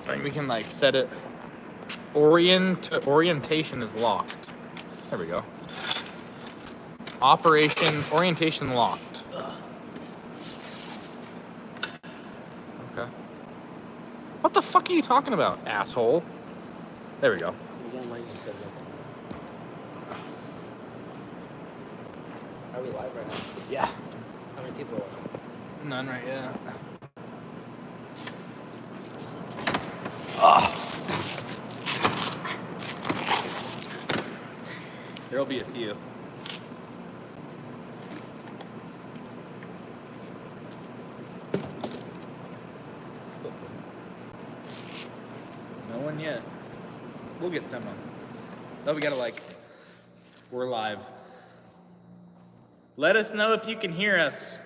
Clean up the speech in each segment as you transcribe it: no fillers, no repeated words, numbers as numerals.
think we can like set it. Orientation is locked. There we go. Orientation locked. Okay. What the fuck are you talking about, asshole? There we go. Are we live right now? Yeah. How many people are watching? None right yet. Ah. There'll be a few. No one yet. We'll get someone. Oh, we gotta we're live. Let us know if you can hear us.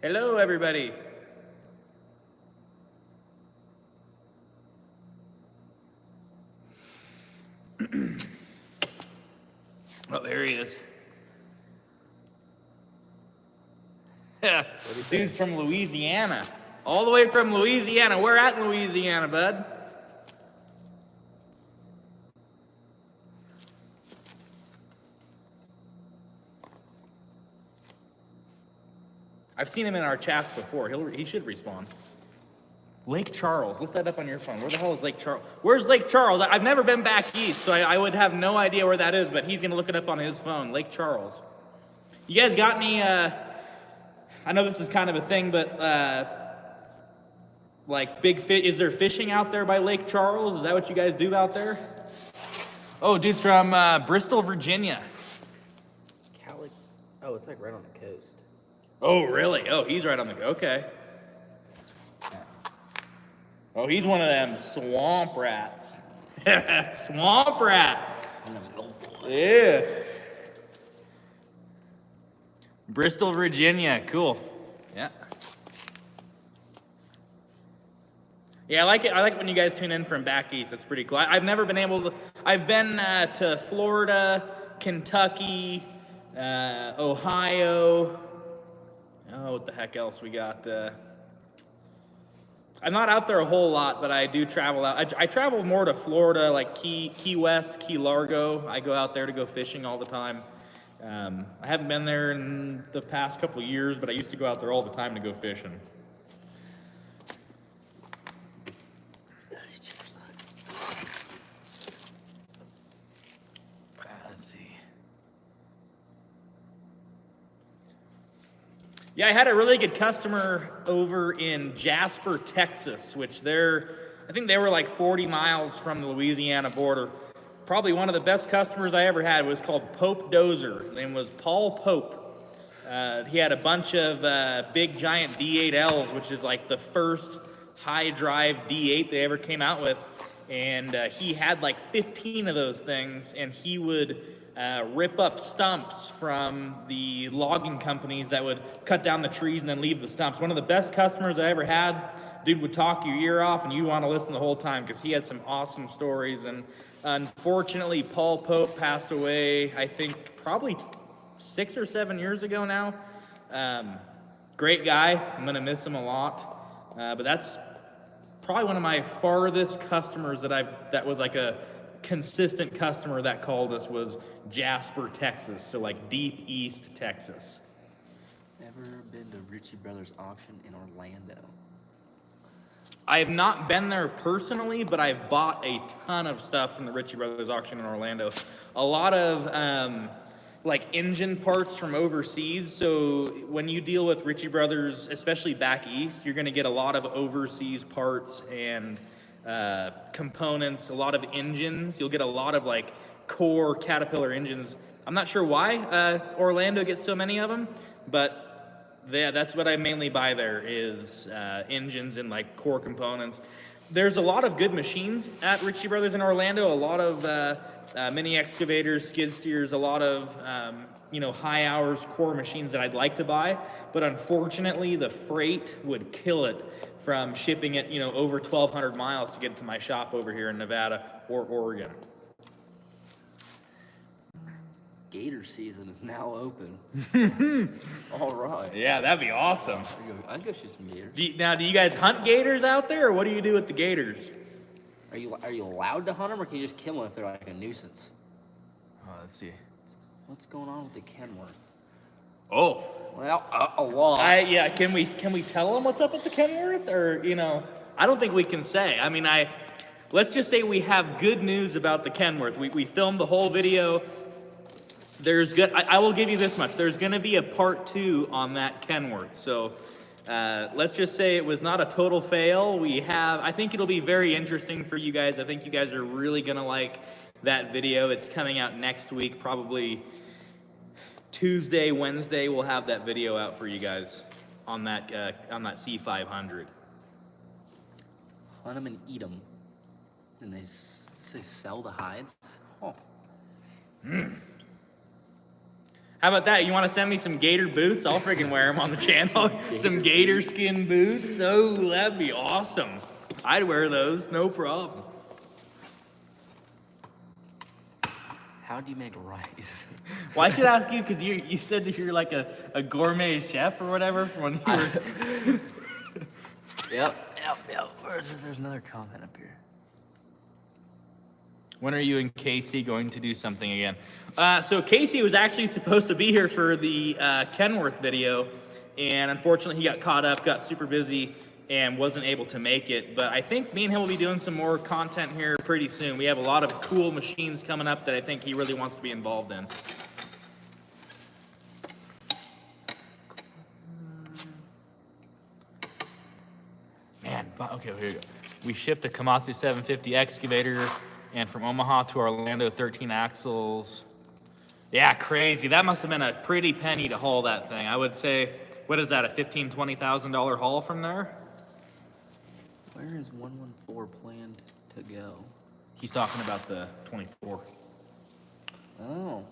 Hello, everybody. Oh, there he is. Yeah, dude's from Louisiana. All the way from Louisiana. Where at in Louisiana, bud? I've seen him in our chats before. He should respond. Lake Charles. Look that up on your phone. Where the hell is Lake Charles? Where's Lake Charles? I've never been back east, so I would have no idea where that is, but he's going to look it up on his phone. Lake Charles. You guys got any, I know this is kind of a thing, but like big fish, is there fishing out there by Lake Charles? Is that what you guys do out there? Oh, dude's from Bristol, Virginia. Oh, it's like right on the coast. Oh, really? Oh, he's right on the, okay. Oh, he's one of them swamp rats. Swamp rat. Yeah. Bristol, Virginia. Cool. Yeah. Yeah, I like it. I like it when you guys tune in from back east. It's pretty cool. I've never been able to. I've been to Florida, Kentucky, Ohio. Oh, what the heck else we got? I'm not out there a whole lot, but I do travel out. I travel more to Florida, like Key West, Key Largo. I go out there to go fishing all the time. I haven't been there in the past couple of years, but I used to go out there all the time to go fishing. Let's see. Yeah, I had a really good customer over in Jasper, Texas, which I think they were like 40 miles from the Louisiana border. Probably one of the best customers I ever had was called Pope Dozer. His name was Paul Pope. He had a bunch of big giant D8Ls, which is like the first high drive D8 they ever came out with. And he had like 15 of those things, and he would rip up stumps from the logging companies that would cut down the trees and then leave the stumps. One of the best customers I ever had. Dude would talk your ear off, and you want to listen the whole time because he had some awesome stories. And unfortunately, Paul Pope passed away, I think, probably 6 or 7 years ago now. Great guy. I'm going to miss him a lot. But that's probably one of my farthest customers that was like a consistent customer that called us was Jasper, Texas. So like deep east Texas. Ever been to Ritchie Brothers auction in Orlando? I have not been there personally, but I've bought a ton of stuff from the Ritchie Brothers auction in Orlando. A lot of like engine parts from overseas. So when you deal with Ritchie Brothers, especially back east, you're going to get a lot of overseas parts and components, a lot of engines. You'll get a lot of like core Caterpillar engines. I'm not sure why Orlando gets so many of them, but yeah, that's what I mainly buy there is engines and like core components. There's a lot of good machines at Ritchie Brothers in Orlando. A lot of mini excavators, skid steers, a lot of high hours core machines that I'd like to buy. But unfortunately, the freight would kill it from shipping it over 1,200 miles to get to my shop over here in Nevada or Oregon. gator season is now open. All right. Yeah, that'd be awesome. I'd go shoot some gators. Do you guys hunt gators out there, or what do you do with the gators? Are you allowed to hunt them, or can you just kill them if they're like a nuisance? Let's see. What's going on with the Kenworth? Oh. Well, a lot. Yeah. Can we tell them what's up with the Kenworth, or I don't think we can say. I mean, let's just say we have good news about the Kenworth. We filmed the whole video. I will give you this much. There's going to be a part 2 on that Kenworth. So let's just say it was not a total fail. I think it'll be very interesting for you guys. I think you guys are really going to like that video. It's coming out next week, probably Tuesday, Wednesday. We'll have that video out for you guys on that C500. Hunt them and eat them. And they sell the hides. Oh. How about that? You want to send me some gator boots? I'll freaking wear them on the channel. Some gator skin boots. Oh, that'd be awesome. I'd wear those, no problem. How do you make rice? Well, I should ask you because you said that you're like a gourmet chef or whatever when you were. Yep. There's another comment up here. When are you and Casey going to do something again? So Casey was actually supposed to be here for the Kenworth video, and unfortunately he got caught up, got super busy, and wasn't able to make it. But I think me and him will be doing some more content here pretty soon. We have a lot of cool machines coming up that I think he really wants to be involved in. Man, okay, here we go. We shipped a Komatsu 750 excavator, and from Omaha to Orlando, 13 axles. Yeah, crazy. That must have been a pretty penny to haul that thing. I would say, what is that, a $15,000, $20,000 haul from there? Where is 114 planned to go? He's talking about the 24. Oh.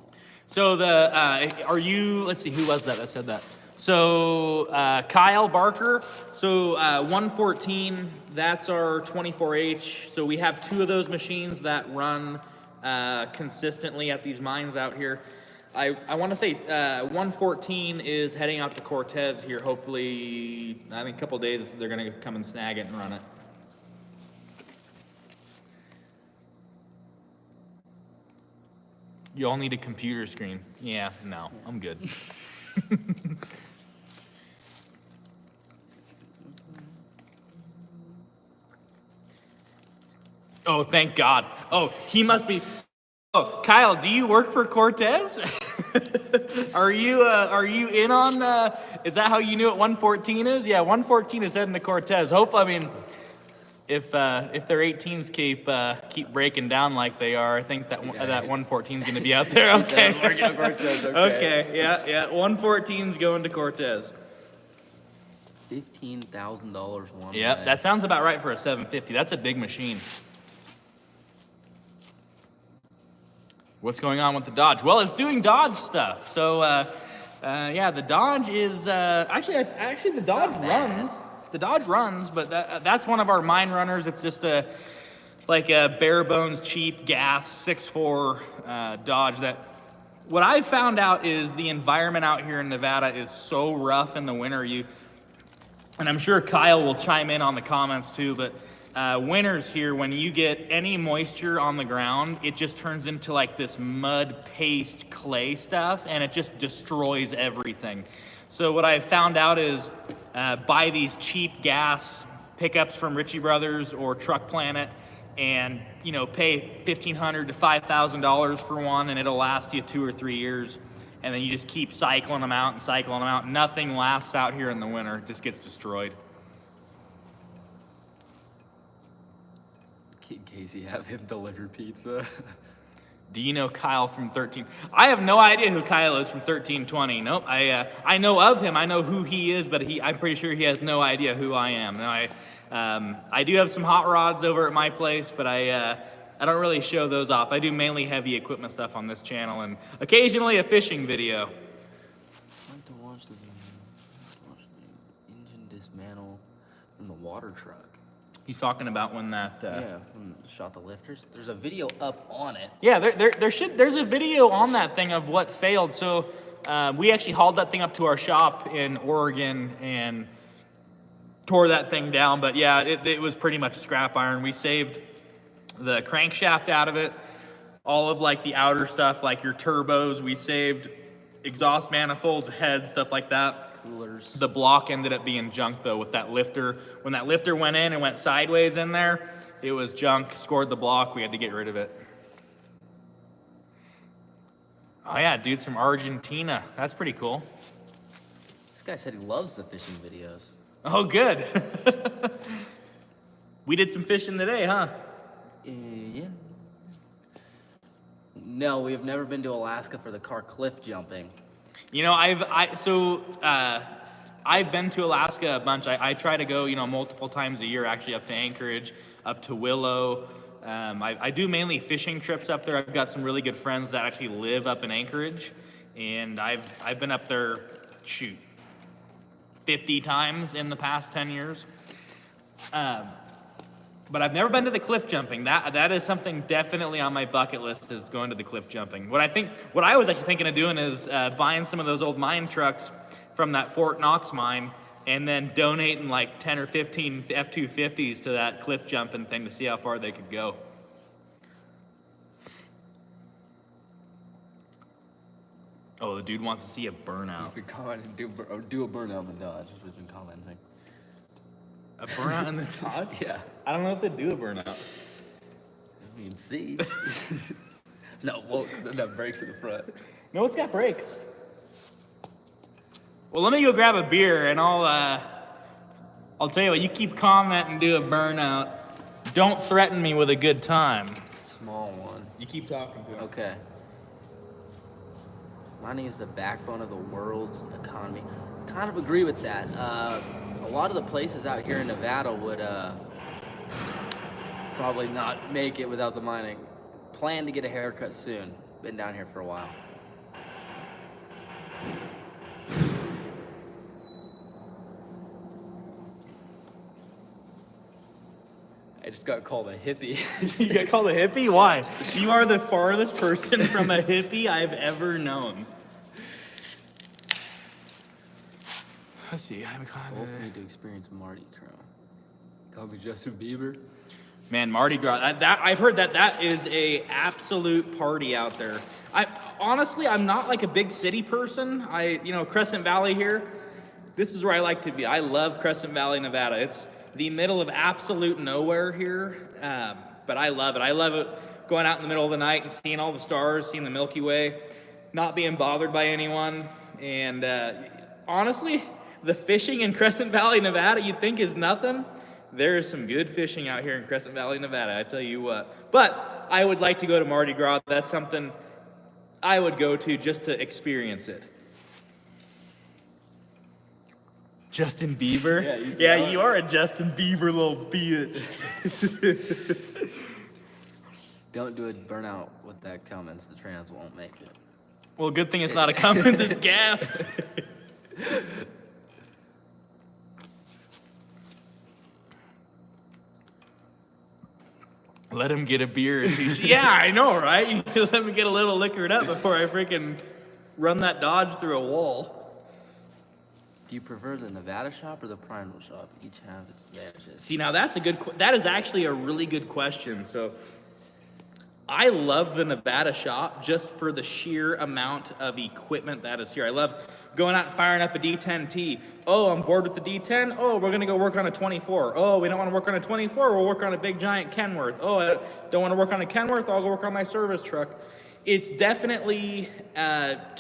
So let's see, who was that said that? So Kyle Barker, so 114, that's our 24H. So we have 2 of those machines that run consistently at these mines out here. I want to say 114 is heading out to Cortez here. Hopefully, I think a couple days they're going to come and snag it and run it. You all need a computer screen. Yeah, no, I'm good. Oh, thank God. Oh, he must be. Oh, Kyle, do you work for Cortez? Are you in on? Is that how you knew what 114 is? Yeah, 114 is heading to Cortez. I mean, if their 18s keep breaking down like they are, I think that 114 is going to be out there. Okay. Okay. Yeah. 114's going to Cortez. $15,000 one. Yep, that sounds about right for a 750. That's a big machine. What's going on with the Dodge? Well, it's doing Dodge stuff. So, yeah, the Dodge is actually the Dodge runs. The Dodge runs, but that's one of our mine runners. It's just a bare bones, cheap gas 6.4 Dodge. That what I've found out is the environment out here in Nevada is so rough in the winter. And I'm sure Kyle will chime in on the comments too, but winters here, when you get any moisture on the ground, it just turns into like this mud paste clay stuff, and it just destroys everything. So what I found out is buy these cheap gas pickups from Ritchie Brothers or Truck Planet, and pay $1,500 to $5,000 for one, and it'll last you 2 or 3 years. And then you just keep cycling them out and cycling them out. Nothing lasts out here in the winter. It just gets destroyed. Casey have him deliver pizza. Do you know Kyle from 13? I have no idea who Kyle is from 1320. Nope. I know of him. I know who he is, but I'm pretty sure he has no idea who I am. Now, I do have some hot rods over at my place, but I don't really show those off. I do mainly heavy equipment stuff on this channel and occasionally a fishing video. I like to watch the engine dismantle from the water truck. He's talking about when that. Yeah, when shot the lifters. There's a video up on it. Yeah, there's a video on that thing of what failed. So we actually hauled that thing up to our shop in Oregon and tore that thing down. But yeah, it was pretty much scrap iron. We saved the crankshaft out of it, all of like the outer stuff, like your turbos. We saved exhaust manifolds, heads, stuff like that. Coolers. The block ended up being junk though with that lifter. When that lifter went in and went sideways in there, it was junk. Scored the block. We had to get rid of it. Oh yeah, dude's from Argentina. That's pretty cool. This guy said he loves the fishing videos. Oh, good. We did some fishing today, huh? Yeah. No, we have never been to Alaska for the car cliff jumping. You know, I've been to Alaska a bunch. I try to go, multiple times a year, actually, up to Anchorage, up to Willow. I do mainly fishing trips up there. I've got some really good friends that actually live up in Anchorage, and I've been up there, 50 times in the past 10 years. But I've never been to the cliff jumping. That is something definitely on my bucket list, is going to the cliff jumping. What I was actually thinking of doing is buying some of those old mine trucks from that Fort Knox mine and then donating like 10 or 15 F-250s to that cliff jumping thing to see how far they could go. Oh, the dude wants to see a burnout. If you're commenting, do a burnout in the Dodge. That's what you've been commenting. A burnout in the Dodge? Yeah. I don't know if they do a burnout. I mean, see. No, well, it doesn't have brakes in the front. No, it's got brakes. Well, let me go grab a beer, and I'll tell you what. You keep commenting and do a burnout. Don't threaten me with a good time. Small one. You keep talking to him. Okay. Mining is the backbone of the world's economy. Kind of agree with that. A lot of the places out here in Nevada would probably not make it without the mining. Plan to get a haircut soon. Been down here for a while. I just got called a hippie. You got called a hippie? Why? You are the farthest person from a hippie I've ever known. Let's see. I'm Both need to experience Mardi Gras. Call me Justin Bieber. Man, Mardi Gras. I've heard that is a absolute party out there. Honestly, I'm not like a big city person. Crescent Valley here. This is where I like to be. I love Crescent Valley, Nevada. It's the middle of absolute nowhere here, but I love it. I love it going out in the middle of the night and seeing all the stars, seeing the Milky Way, not being bothered by anyone. And honestly, the fishing in Crescent Valley, Nevada, you'd think is nothing. There is some good fishing out here in Crescent Valley, Nevada, I tell you what. But I would like to go to Mardi Gras. That's something I would go to just to experience it. Justin Bieber? Yeah, you are a Justin Bieber little bitch. Don't do a burnout with that Cummins. The trans won't make it. Well, good thing it's not a Cummins, it's gas. Let him get a beer. Yeah, I know, right? You let me get a little liquored up before I freaking run that Dodge through a wall. Do you prefer the Nevada shop or the Primal shop? Each have its advantages. See, now that is actually a really good question. So I love the Nevada shop just for the sheer amount of equipment that is here. I love going out and firing up a D10T. Oh, I'm bored with the D10. Oh, we're going to go work on a 24. Oh, we don't want to work on a 24. We'll work on a big giant Kenworth. Oh, I don't want to work on a Kenworth. I'll go work on my service truck. It's definitely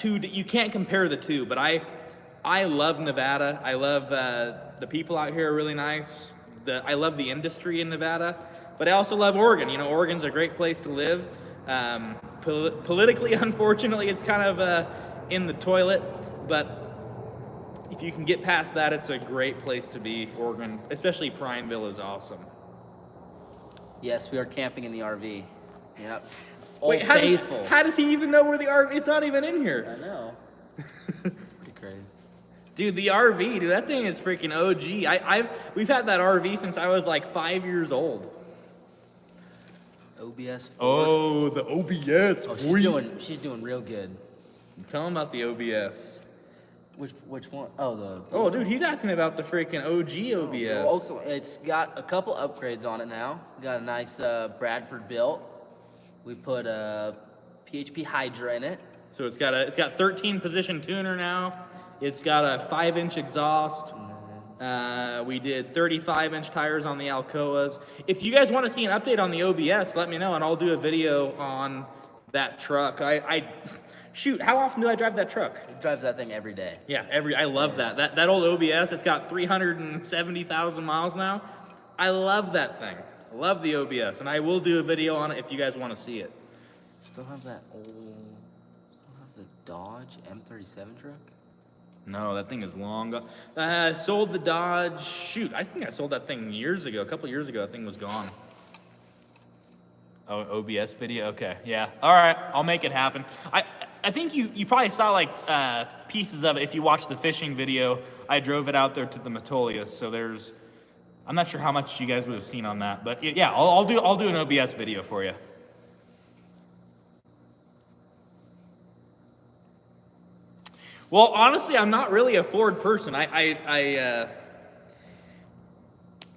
you can't compare the two, but I love Nevada. I love the people out here are really nice. I love the industry in Nevada, but I also love Oregon. Oregon's a great place to live. Politically, unfortunately, it's kind of in the toilet, but if you can get past that, it's a great place to be. Oregon, especially Prineville, is awesome. Yes, we are camping in the RV. Yep. Wait, how does he even know where the RV? It's not even in here. I know. It's pretty crazy. Dude, the RV, dude, that thing is freaking OG. We've had that RV since I was like 5 years old. OBS Ford. Oh, the OBS. Oh, she's doing real good. Tell him about the OBS. Which one? Oh, Oh, dude, he's asking about the freaking OG OBS. Also, it's got a couple upgrades on it now. Got a nice Bradford built. We put a PHP Hydra in it. So it's got 13 position tuner now. It's got a 5-inch exhaust. We did 35-inch tires on the Alcoas. If you guys want to see an update on the OBS, let me know and I'll do a video on that truck. Shoot, how often do I drive that truck? It drives that thing every day. Yeah, I love that. That old OBS, it's got 370,000 miles now. I love that thing. I love the OBS, and I will do a video on it if you guys want to see it. Still have the Dodge M37 truck? No, that thing is long gone. Sold the Dodge. Shoot, I think I sold that thing years ago. A couple years ago, that thing was gone. Oh, OBS video? Okay, yeah. All right, I'll make it happen. I think you probably saw like pieces of it if you watched the fishing video. I drove it out there to the Metolius, so I'm not sure how much you guys would have seen on that, but yeah, I'll do an OBS video for you. Well, honestly, I'm not really a Ford person. I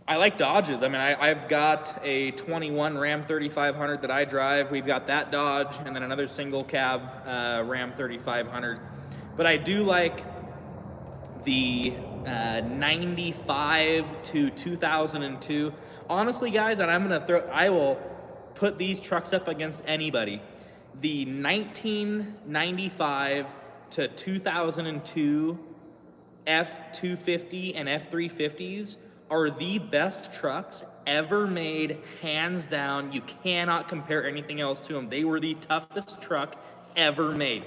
like Dodges. I mean, I've got a 21 Ram 3500 that I drive. We've got that Dodge and then another single cab Ram 3500. But I do like the 95 to 2002. Honestly, guys, and I will put these trucks up against anybody. The 1995 to 2002 F250 and F350s are the best trucks ever made, hands down. You cannot compare anything else to them. They were the toughest truck ever made.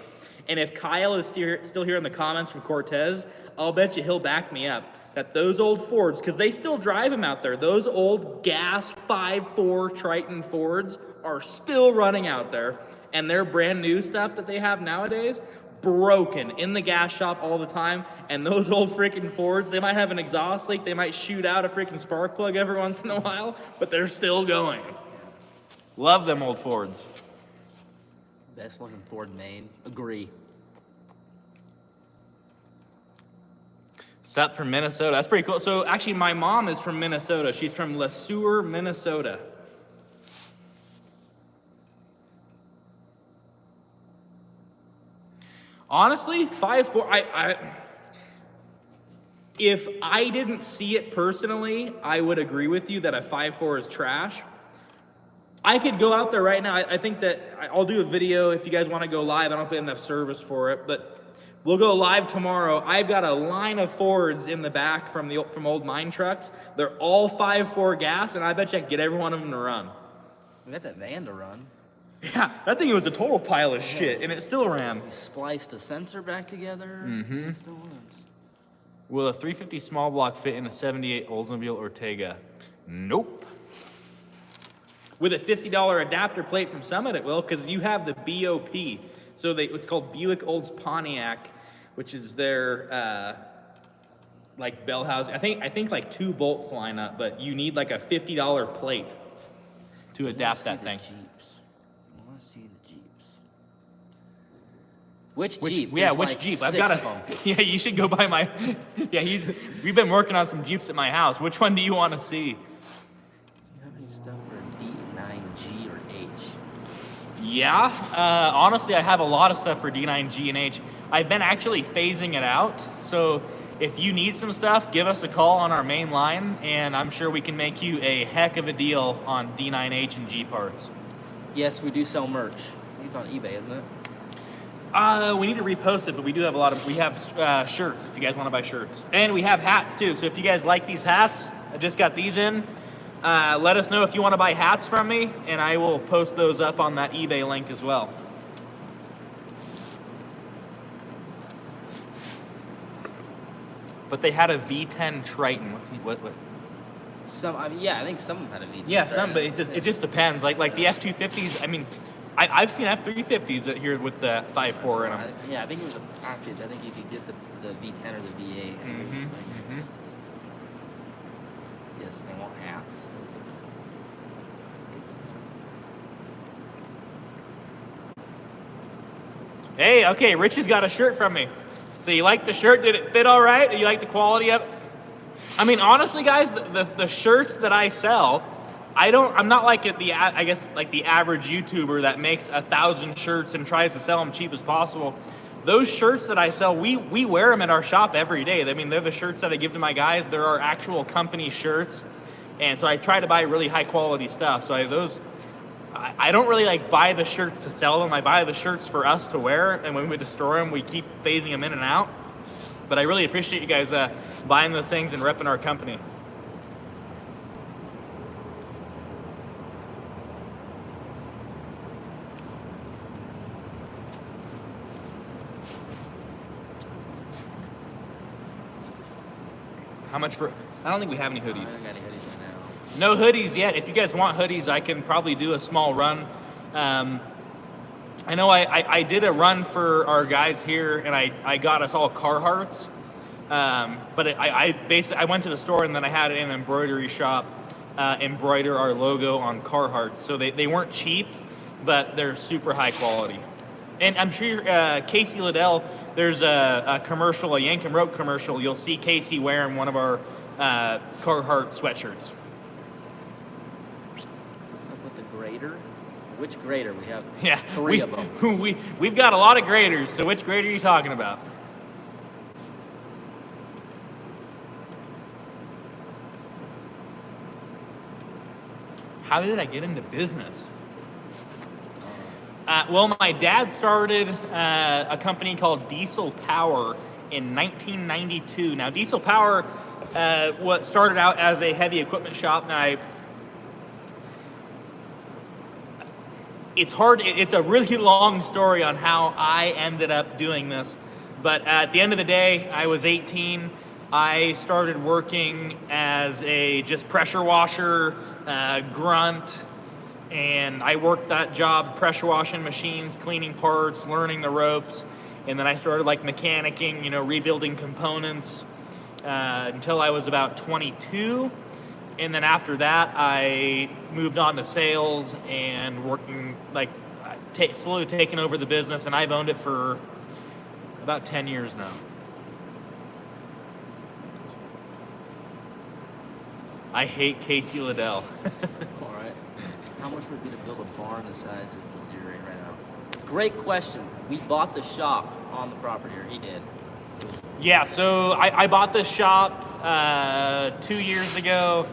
And if Kyle is still here in the comments from Cortez, I'll bet you he'll back me up that those old Fords, because they still drive them out there, those old gas 5.4 Triton Fords are still running out there, and their brand new stuff that they have nowadays, broken in the gas shop all the time. And those old freaking Fords, they might have an exhaust leak, they might shoot out a freaking spark plug every once in a while, but they're still going. Love them old Fords. Best looking Ford made. Agree. Sep from Minnesota. That's pretty cool. So actually, my mom is from Minnesota. She's from Le Sueur, Minnesota. Honestly, 5.4. If I didn't see it personally, I would agree with you that a 5.4 is trash. I could go out there right now. I think that I'll do a video if you guys want to go live. I don't know if we have enough service for it, but we'll go live tomorrow. I've got a line of Fords in the back from old mine trucks. They're all 5.4 gas, and I bet you I can get every one of them to run. We got that van to run. Yeah, that thing was a total pile of shit, and it still ran. We spliced a sensor back together. Mm-hmm. It still runs. Will a 350 small block fit in a 78 Oldsmobile Ortega? Nope. With a $50 adapter plate from Summit, it will, because you have the BOP. So it's called Buick Olds Pontiac, which is their like bell housing. I think like 2 bolts line up, but you need like a $50 plate to adapt that thing. I want to see the Jeeps. Which Jeep? Yeah, There's which like Jeep? 6 I've got of them. Yeah, you should go by my. Yeah, we've been working on some Jeeps at my house. Which one do you want to see? Do you have any stuff for D9G or H? Yeah, honestly, I have a lot of stuff for D9G and H. I've been actually phasing it out, so if you need some stuff, give us a call on our main line, and I'm sure we can make you a heck of a deal on D9H and G parts. Yes, we do sell merch. I think it's on eBay, isn't it? We need to repost it, but we do have we have shirts if you guys want to buy shirts. And we have hats too, so if you guys like these hats, I just got these in. Let us know if you want to buy hats from me, and I will post those up on that eBay link as well. But they had a V10 Triton. What? I think some of them had a V10. Yeah, some, but it just depends. Like the F250s. I mean, I've seen F350s here with the 5.4 in them. Yeah, I think it was a package. I think you could get the V10 or the V8. Yes, they want apps. Hey, okay, Richie's got a shirt from me. So you like the shirt? Did it fit all right? Do you like the quality of it? I mean, honestly, guys, the shirts that I sell, I'm not like the average YouTuber that makes 1,000 shirts and tries to sell them cheap as possible. Those shirts that I sell, we wear them at our shop every day. I mean, they're the shirts that I give to my guys. They're our actual company shirts. And so I try to buy really high quality stuff. So I don't really like buy the shirts to sell them. I buy the shirts for us to wear. And when we destroy them, we keep phasing them in and out. But I really appreciate you guys buying those things and repping our company. How much for? I don't think we have any hoodies. I don't got any hoodies now. No hoodies yet. If you guys want hoodies, I can probably do a small run. I know I did a run for our guys here, and I got us all Carhartts. But I went to the store, and then I had an embroidery shop embroider our logo on Carhartts. So they weren't cheap, but they're super high quality. And I'm sure Casey Liddell, there's a commercial, a Yank 'Em Rope commercial. You'll see Casey wearing one of our Carhartt sweatshirts. What's up with the grader? Which grader? We have Yeah, three of them. We've got a lot of graders, so which grader are you talking about? How did I get into business? Well, my dad started a company called Diesel Power in 1992. Now, Diesel Power what started out as a heavy equipment shop, and it's a really long story on how I ended up doing this. But at the end of the day, I was 18. I started working as a just pressure washer, grunt, and I worked that job pressure washing machines, cleaning parts, learning the ropes, and then I started like mechanicking, rebuilding components until I was about 22. And then after that, I moved on to sales and working, slowly taking over the business, and I've owned it for about 10 years now. I hate Casey Liddell. All right. How much would it be to build a barn the size of you're in right now? Great question. We bought the shop on the property, or he did. Yeah, so I bought this shop 2 years ago,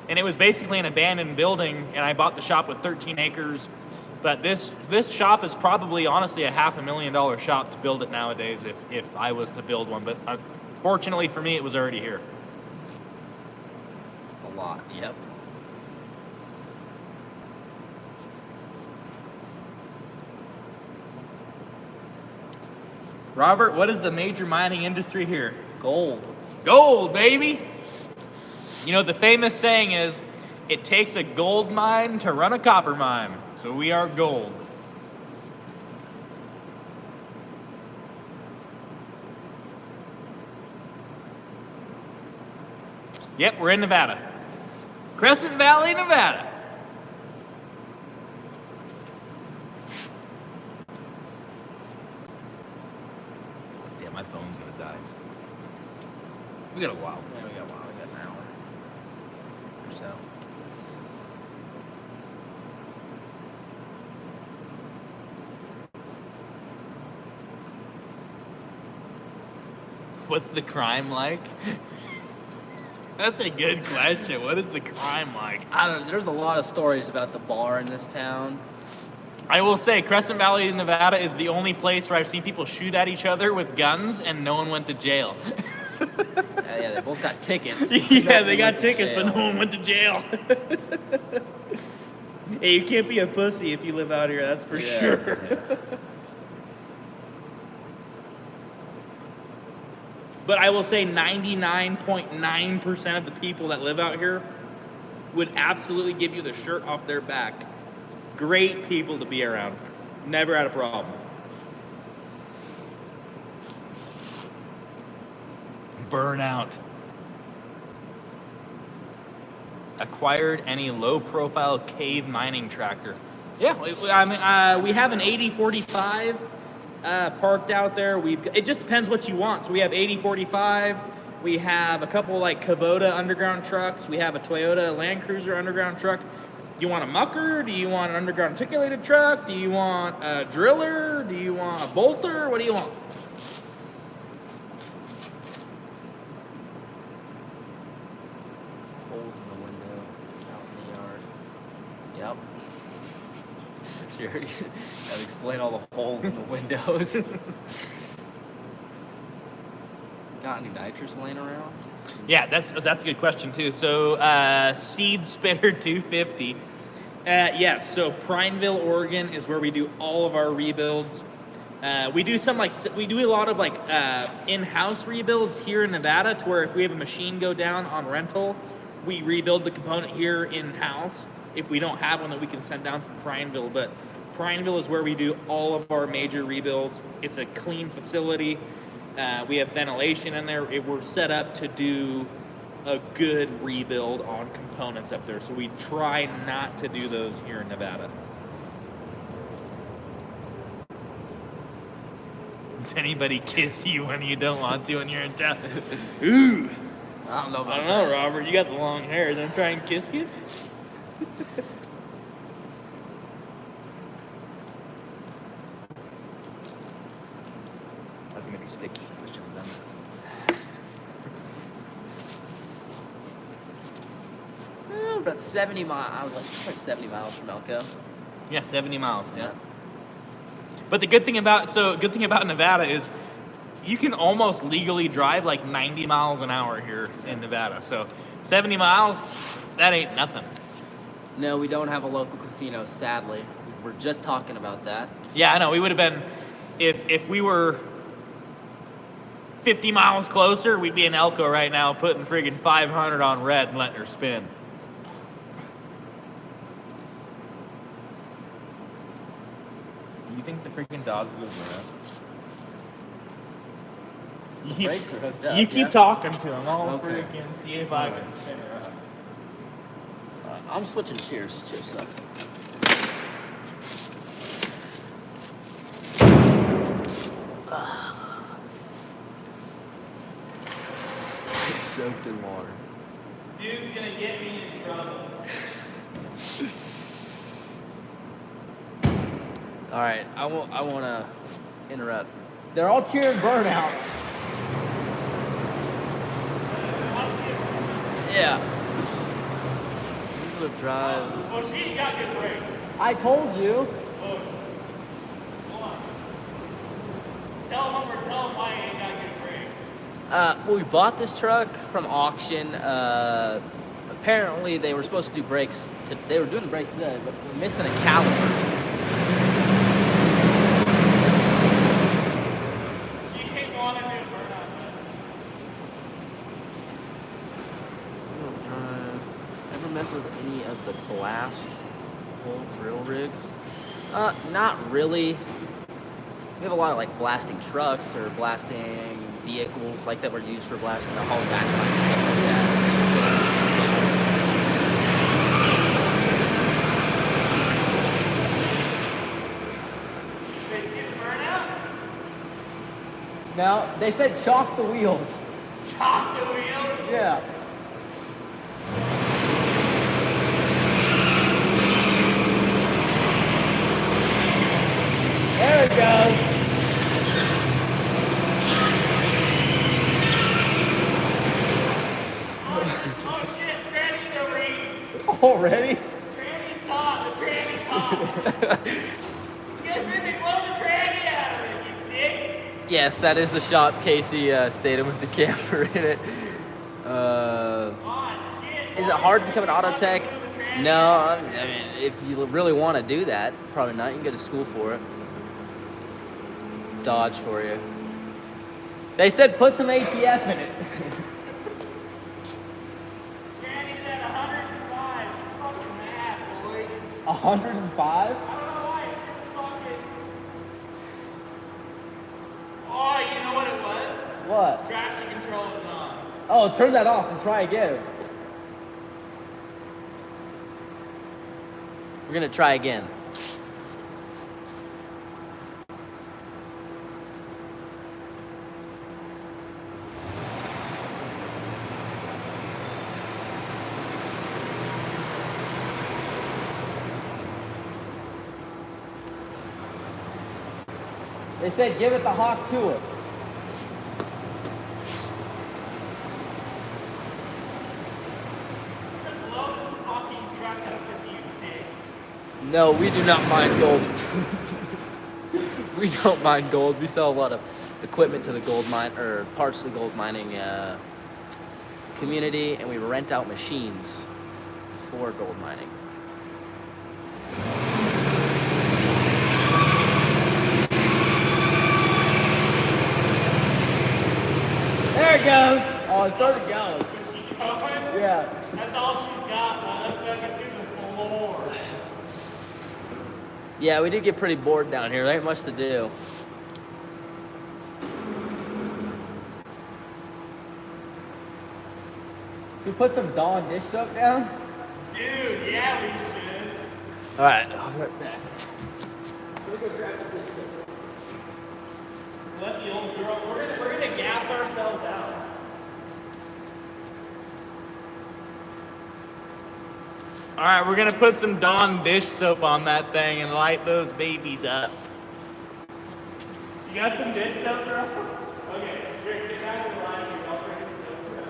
and it was basically an abandoned building, and I bought the shop with 13 acres. But this shop is probably, honestly, a $500,000 shop to build it nowadays if I was to build one. But fortunately for me, it was already here. A lot, yep. Robert, what is the major mining industry here? Gold. Gold, baby! The famous saying is, it takes a gold mine to run a copper mine. So we are gold. Yep, we're in Nevada. Crescent Valley, Nevada. Damn, my phone's gonna die. We got a while. Yeah, we got a while. We got an hour or so. What's the crime like? That's a good question. What is the crime like? I don't know. There's a lot of stories about the bar in this town. I will say Crescent Valley, Nevada is the only place where I've seen people shoot at each other with guns and no one went to jail. Yeah, they both got tickets. Yeah, they got tickets, but no one went to jail. Hey, you can't be a pussy if you live out here, that's for sure. Yeah. But I will say 99.9% of the people that live out here would absolutely give you the shirt off their back. Great people to be around. Never had a problem. Burnout. Acquired any low-profile cave mining tractor? Yeah, I mean, we have an 8045 parked out there. It just depends what you want. So we have 8045. We have a couple like Kubota underground trucks. We have a Toyota Land Cruiser underground truck. Do you want a mucker? Do you want an underground articulated truck? Do you want a driller? Do you want a bolter? What do you want? Holes in the window, out in the yard. Yep. Since you already have explained all the holes in the windows. Got any nitrous laying around? Yeah, that's a good question too. So Seed Spitter 250. Yeah, so Prineville, Oregon is where we do all of our rebuilds. We do a lot of in-house rebuilds here in Nevada, to where if we have a machine go down on rental, we rebuild the component here in-house. If we don't have one that we can send down from Prineville, but Prineville is where we do all of our major rebuilds. It's a clean facility. We have ventilation in there. We're set up to do a good rebuild on components up there. So we try not to do those here in Nevada. Does anybody kiss you when you don't want to when you're in town? Ooh. I don't know about I don't know, Robert. You got the long hair. Then try and kiss you? That's gonna be sticky. I should have done that. About 70 miles. I was like, probably 70 miles from Elko. Yeah, 70 miles. Yeah. But the good thing about Nevada is you can almost legally drive like 90 miles an hour here in Nevada. So 70 miles, that ain't nothing. No, we don't have a local casino, sadly. We're just talking about that. Yeah, I know. We would have been, if we were 50 miles closer, we'd be in Elko right now putting friggin' 500 on red and letting her spin. You think the freaking dogs will around? The brakes are hooked up. You keep talking to him. I'll Okay. freaking see if I can spin her up. I'm switching chairs. This chair sucks. It's soaked in water. Dude's gonna get me in trouble. All right, I want to interrupt. They're all cheering burnout. Yeah. People to drive. Well, she got good brakes. I told you. Look. Hold on. Tell them why he ain't got good brakes. Well, we bought this truck from auction. Apparently, they were supposed to do brakes. They were doing the brakes today, but we're missing a caliper. She came on and did burnout. Wheel drive. Ever mess with any of the blast hole drill rigs? Not really. We have a lot of like blasting trucks or blasting vehicles like that were used for blasting the whole back line and stuff like that. They see the burnout? No, they said chalk the wheels. Chop the wheel? Yeah. There it goes. Oh shit, Tranny's still reading. Already? Tranny's top, the tranny's top. You guys made me blow the tranny out of it, you dicks. Yes, that is the shop Casey stayed in with the camper in it. Oh shit. Is it hard to become an auto tech? No, I mean, if you really want to do that, probably not. You can go to school for it. Dodge for you. They said put some ATF in it. Tranny's at 105. Fucking mad, boy. 105? I don't know why. It's just fucking Oh, turn that off and try again. We're gonna try again. They said give it the hawk to it. No, we do not mine gold. We don't mine gold. We sell a lot of equipment to the gold mine, or parts to the gold mining community, and we rent out machines for gold mining. There it goes. Oh, it started going. Yeah. That's all she's got, man. That's back to the floor. Yeah, we do get pretty bored down here. There ain't much to do. Should we put some Dawn dish soap down? Dude, yeah, we should. All right, I'll be right back. Let me go grab the dish soap. Let the old girl. We're gonna gas ourselves out. All right, we're gonna put some Dawn dish soap on that thing and light those babies up. You got some dish soap, bro? Okay, sure. Get back to the line. I'll bring the soap, bro.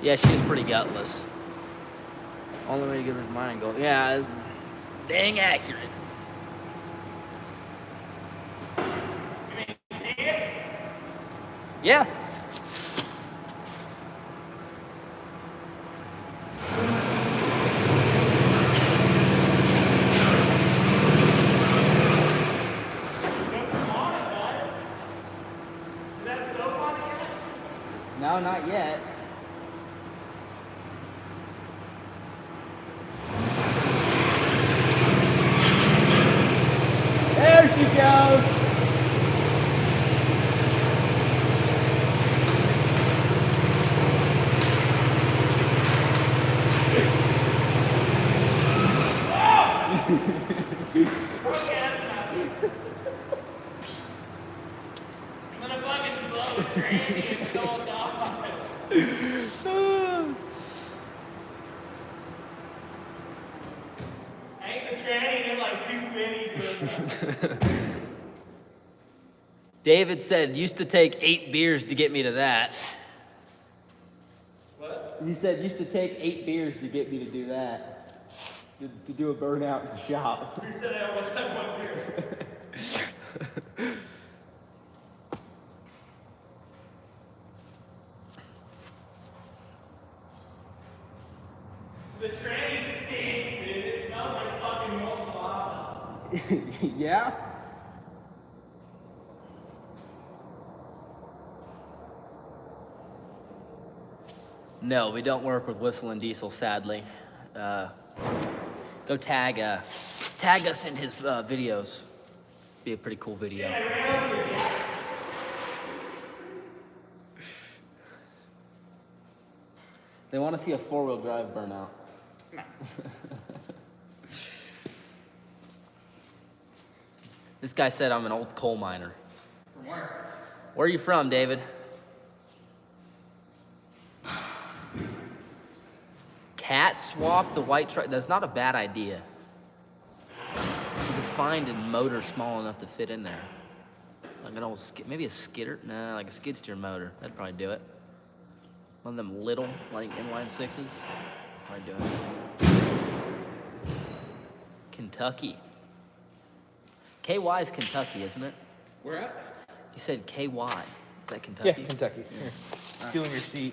Yeah, she's pretty gutless. Only way to get her mining gold. Yeah, dang accurate. You see it? Yeah. Is that soap on it yet? No, not yet. There she goes. I'm gonna fucking blow a tranny and go die. Ain't the tranny in like 250? David said, used to take 8 beers to get me to that. What? He said, used to take 8 beers to get me to do that. To do a burnout job. You said I only had 1 beer. The tranny stinks, dude. It smells like fucking molten lava. Yeah? No, we don't work with Whistle and Diesel, sadly. Go tag us in his videos. Be a pretty cool video. They want to see a 4-wheel drive burnout. No. This guy said I'm an old coal miner. From where? Where are you from, David? Cat swap the white truck. That's not a bad idea. You can find a motor small enough to fit in there. Like an old maybe a skidder? Nah, like a skid steer motor. That'd probably do it. One of them little, like inline 6s. Probably do it. Kentucky. KY is Kentucky, isn't it? Where at? You said KY. Is that Kentucky? Yeah, Kentucky. Here. Stealing your seat.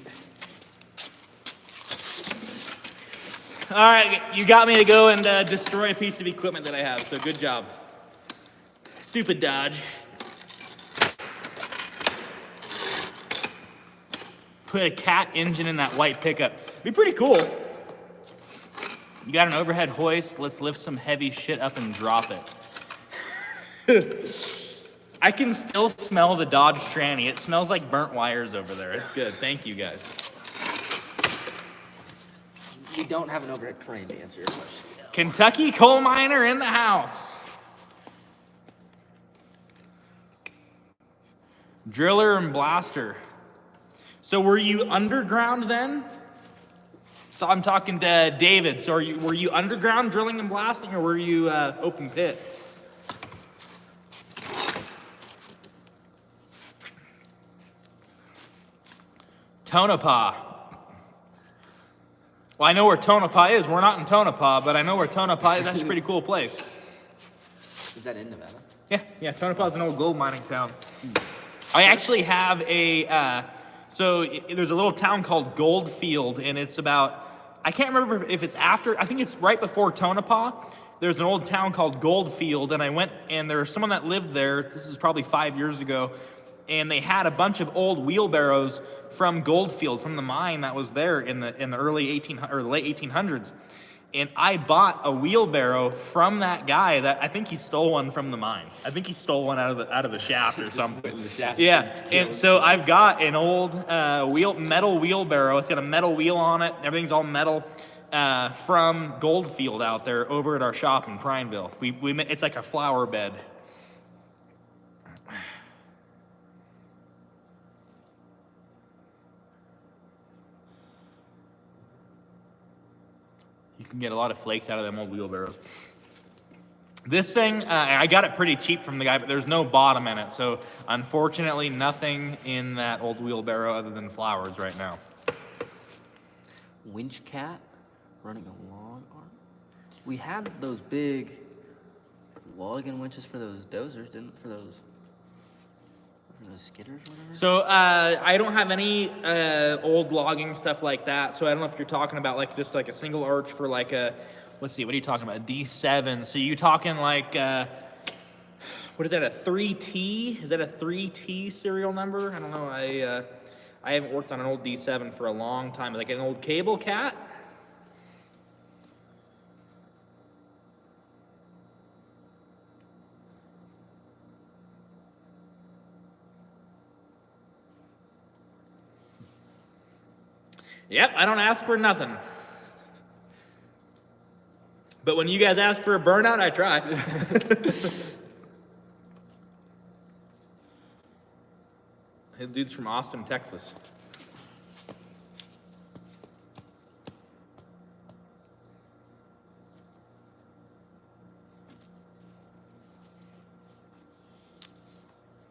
All right, you got me to go and destroy a piece of equipment that I have, so good job. Stupid Dodge. put a cat engine in that white pickup. Be pretty cool. You got an overhead hoist. Let's lift some heavy shit up and drop it. I can still smell the Dodge tranny. It smells like burnt wires over there. It's good. Thank you, guys. We don't have an overhead crane to answer your question. Kentucky coal miner in the house. Driller and blaster. So were you underground then? So I'm talking to David. So were you underground drilling and blasting, or were you open pit? Tonopah. Well, I know where Tonopah is. We're not in Tonopah, but I know where Tonopah is. That's a pretty cool place. Is that in Nevada? Yeah. Tonopah is an old gold mining town. I actually have a. There's a little town called Goldfield, and it's about. I can't remember if it's after. I think it's right before Tonopah. There's an old town called Goldfield, and I went, and there was someone that lived there. This is probably 5 years ago, and they had a bunch of old wheelbarrows from Goldfield, from the mine that was there in the early late 1800s. And I bought a wheelbarrow from that guy. That I think he stole one from the mine. I think he stole one out of the shaft or something. Yeah, and so I've got an old metal wheelbarrow. It's got a metal wheel on it. Everything's all metal. From Goldfield out there over at our shop in Prineville. It's like a flower bed. You can get a lot of flakes out of them old wheelbarrows. This thing, I got it pretty cheap from the guy, but there's no bottom in it. So unfortunately, nothing in that old wheelbarrow other than flowers right now. Winch cat running a log arm. We had those big logging winches for those dozers, for those skidders or whatever? So I don't have any old logging stuff like that. So I don't know if you're talking about like just like a single arch for like a, let's see, what are you talking about? A D7. So you talking like, what is that, a 3T? Is that a 3T serial number? I don't know. I haven't worked on an old D7 for a long time. Like an old cable cat? Yep, I don't ask for nothing. But when you guys ask for a burnout, I try. This dude's from Austin, Texas.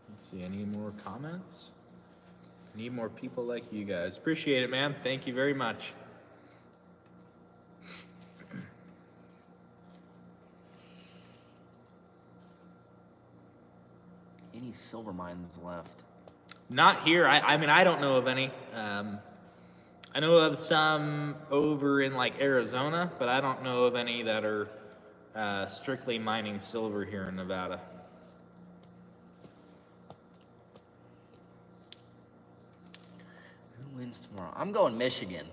Let's see, any more comments? Need more people like you guys. Appreciate it, man. Thank you very much. Any silver mines left? Not here. I mean, I don't know of any. I know of some over in like Arizona, but I don't know of any that are strictly mining silver here in Nevada. Who wins tomorrow? I'm going Michigan.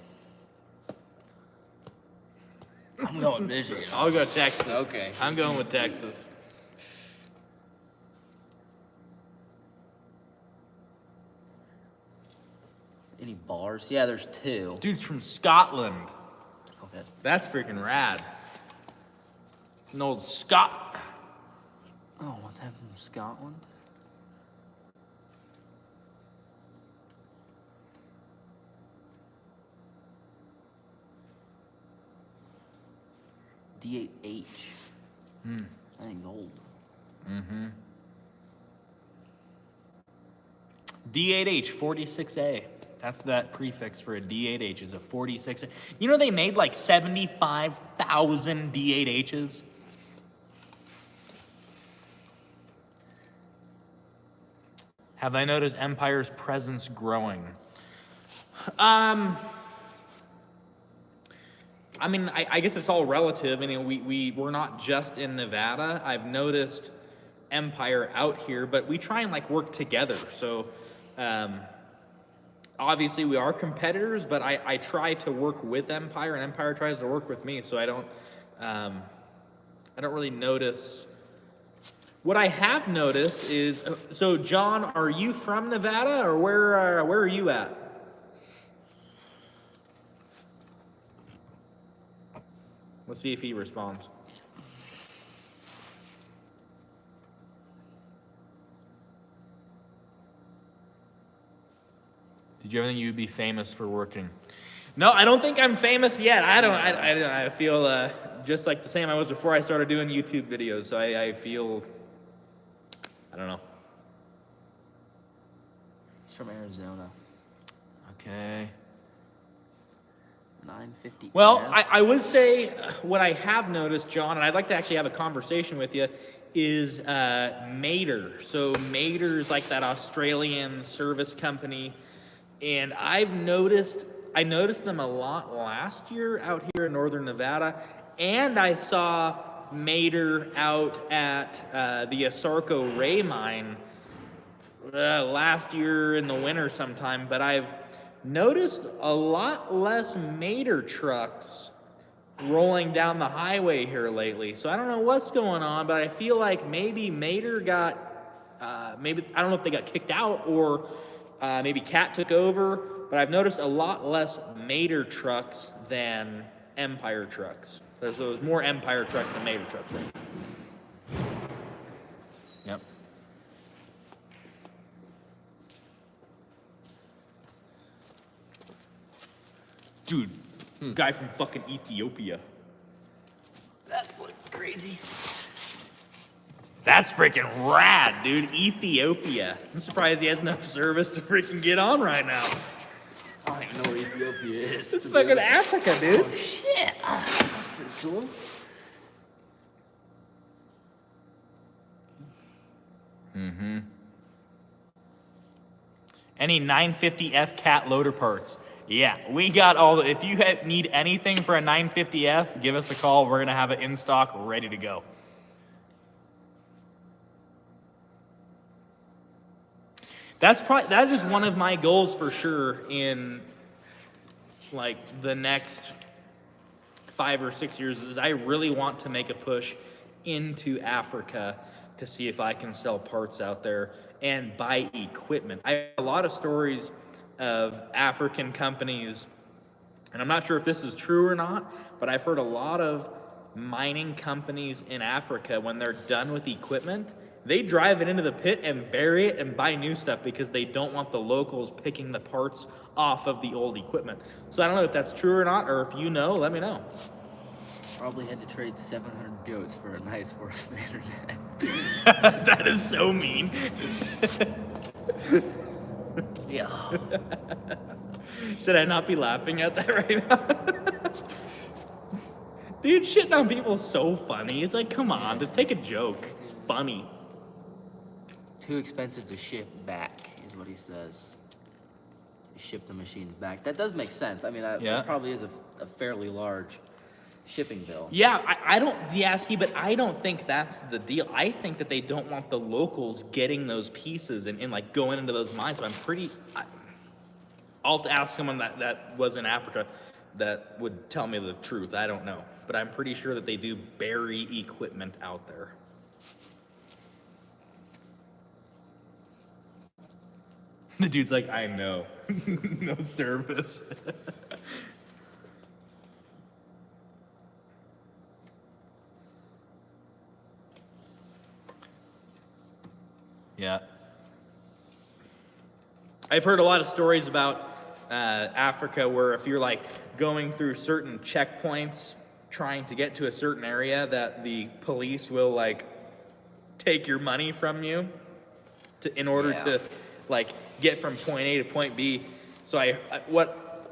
I'm going Michigan. I'll go Texas. Okay. I'm going with Texas. Any bars? Yeah, there's two. Dude's from Scotland. Okay. That's freaking rad. An old Scot. Oh, what's happening from Scotland? D8H. I think gold. Mm-hmm. D8H 46A. That's that prefix for a D8H is a 46A. You know they made like 75,000 D8Hs? Have I noticed Empire's presence growing? I mean, I guess it's all relative. I mean, we're not just in Nevada. I've noticed Empire out here, but we try and like work together. So obviously we are competitors, but I try to work with Empire, and Empire tries to work with me, so I don't really notice. What I have noticed is, so John, are you from Nevada, or where are you at? Let's see if he responds. Did you ever think you'd be famous for working? No, I don't think I'm famous yet. I feel just like the same I was before I started doing YouTube videos. So I feel, I don't know. He's from Arizona. Okay. 950. Well, I would say what I have noticed, John, and I'd like to actually have a conversation with you, is Mater. So Mater's like that Australian service company. And I noticed them a lot last year out here in northern Nevada, and I saw Mater out at the Asarco Ray mine last year in the winter sometime, but I've noticed a lot less Mater trucks rolling down the highway here lately. So I don't know what's going on, but I feel like maybe Mater got, maybe, I don't know if they got kicked out or maybe Cat took over, but I've noticed a lot less Mater trucks than Empire trucks. There's more Empire trucks than Mater trucks. Right? Yep. Dude, guy from fucking Ethiopia. That's fucking crazy. That's freaking rad, dude. Ethiopia. I'm surprised he has enough service to freaking get on right now. I don't even know where Ethiopia is. It's fucking Africa, dude. Oh, shit. That's pretty cool. Mm-hmm. Any 950F cat loader parts? Yeah, we got all the, if you need anything for a 950F, give us a call. We're going to have it in stock, ready to go. That is one of my goals for sure in like the next 5 or 6 years is I really want to make a push into Africa to see if I can sell parts out there and buy equipment. I have a lot of stories of African companies, and I'm not sure if this is true or not, but I've heard a lot of mining companies in Africa, when they're done with equipment, they drive it into the pit and bury it and buy new stuff because they don't want the locals picking the parts off of the old equipment. So I don't know if that's true or not, or if you know, let me know. Probably had to trade 700 goats for a night's worth of internet. That is so mean. Yeah. Should I not be laughing at that right now? Dude, shitting on people is so funny. It's like, come on, just take a joke. It's funny. Too expensive to ship back, is what he says. Ship the machines back. That does make sense. I mean, that probably is a fairly large shipping bill. Yeah, but I don't think that's the deal. I think that they don't want the locals getting those pieces and like going into those mines. So I'll have to ask someone that was in Africa that would tell me the truth. I don't know. But I'm pretty sure that they do bury equipment out there. The dude's like, I know. No service. Yeah. I've heard a lot of stories about Africa where if you're like going through certain checkpoints trying to get to a certain area, that the police will like take your money from you in order to like get from point A to point B. So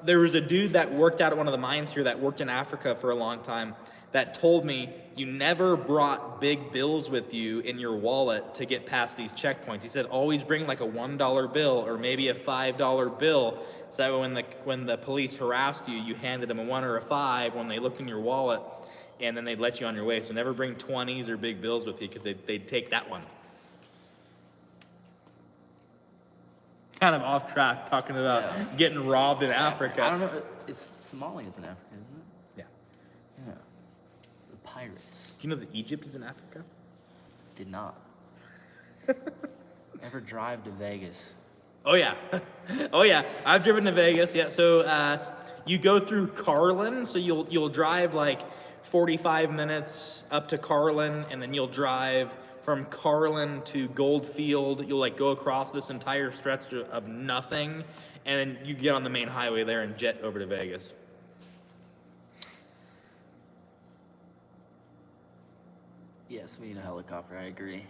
there was a dude that worked out at one of the mines here that worked in Africa for a long time that told me you never brought big bills with you in your wallet to get past these checkpoints. He said always bring like a $1 bill or maybe a $5 bill, so that when the police harassed you, you handed them a 1 or a 5 when they looked in your wallet, and then they'd let you on your way. So never bring 20s or big bills with you because they'd take that one. kind of off track talking about getting robbed in Africa. I don't know. It's Somalia is in Africa, isn't it? Yeah. Yeah. The pirates. Do you know that Egypt is in Africa? Did not. Ever drive to Vegas? Oh yeah, oh yeah. I've driven to Vegas. Yeah, so you go through Carlin, so you'll drive like 45 minutes up to Carlin, and then you'll drive from Carlin to Goldfield. You'll like go across this entire stretch of nothing, and then you get on the main highway there and jet over to Vegas. Yes, we need a helicopter. I agree.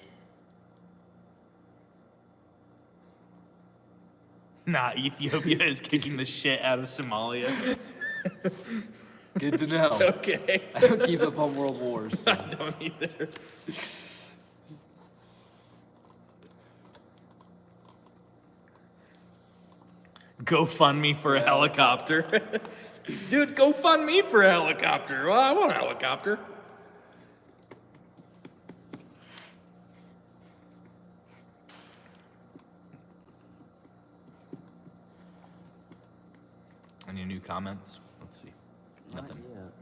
Nah, Ethiopia is kicking the shit out of Somalia. Good to know. Okay. I don't keep up on world wars. So. I don't either. Go fund me for a helicopter. Dude, go fund me for a helicopter. Well, I want a helicopter. Any new comments? Let's see. Nothing. Not yet.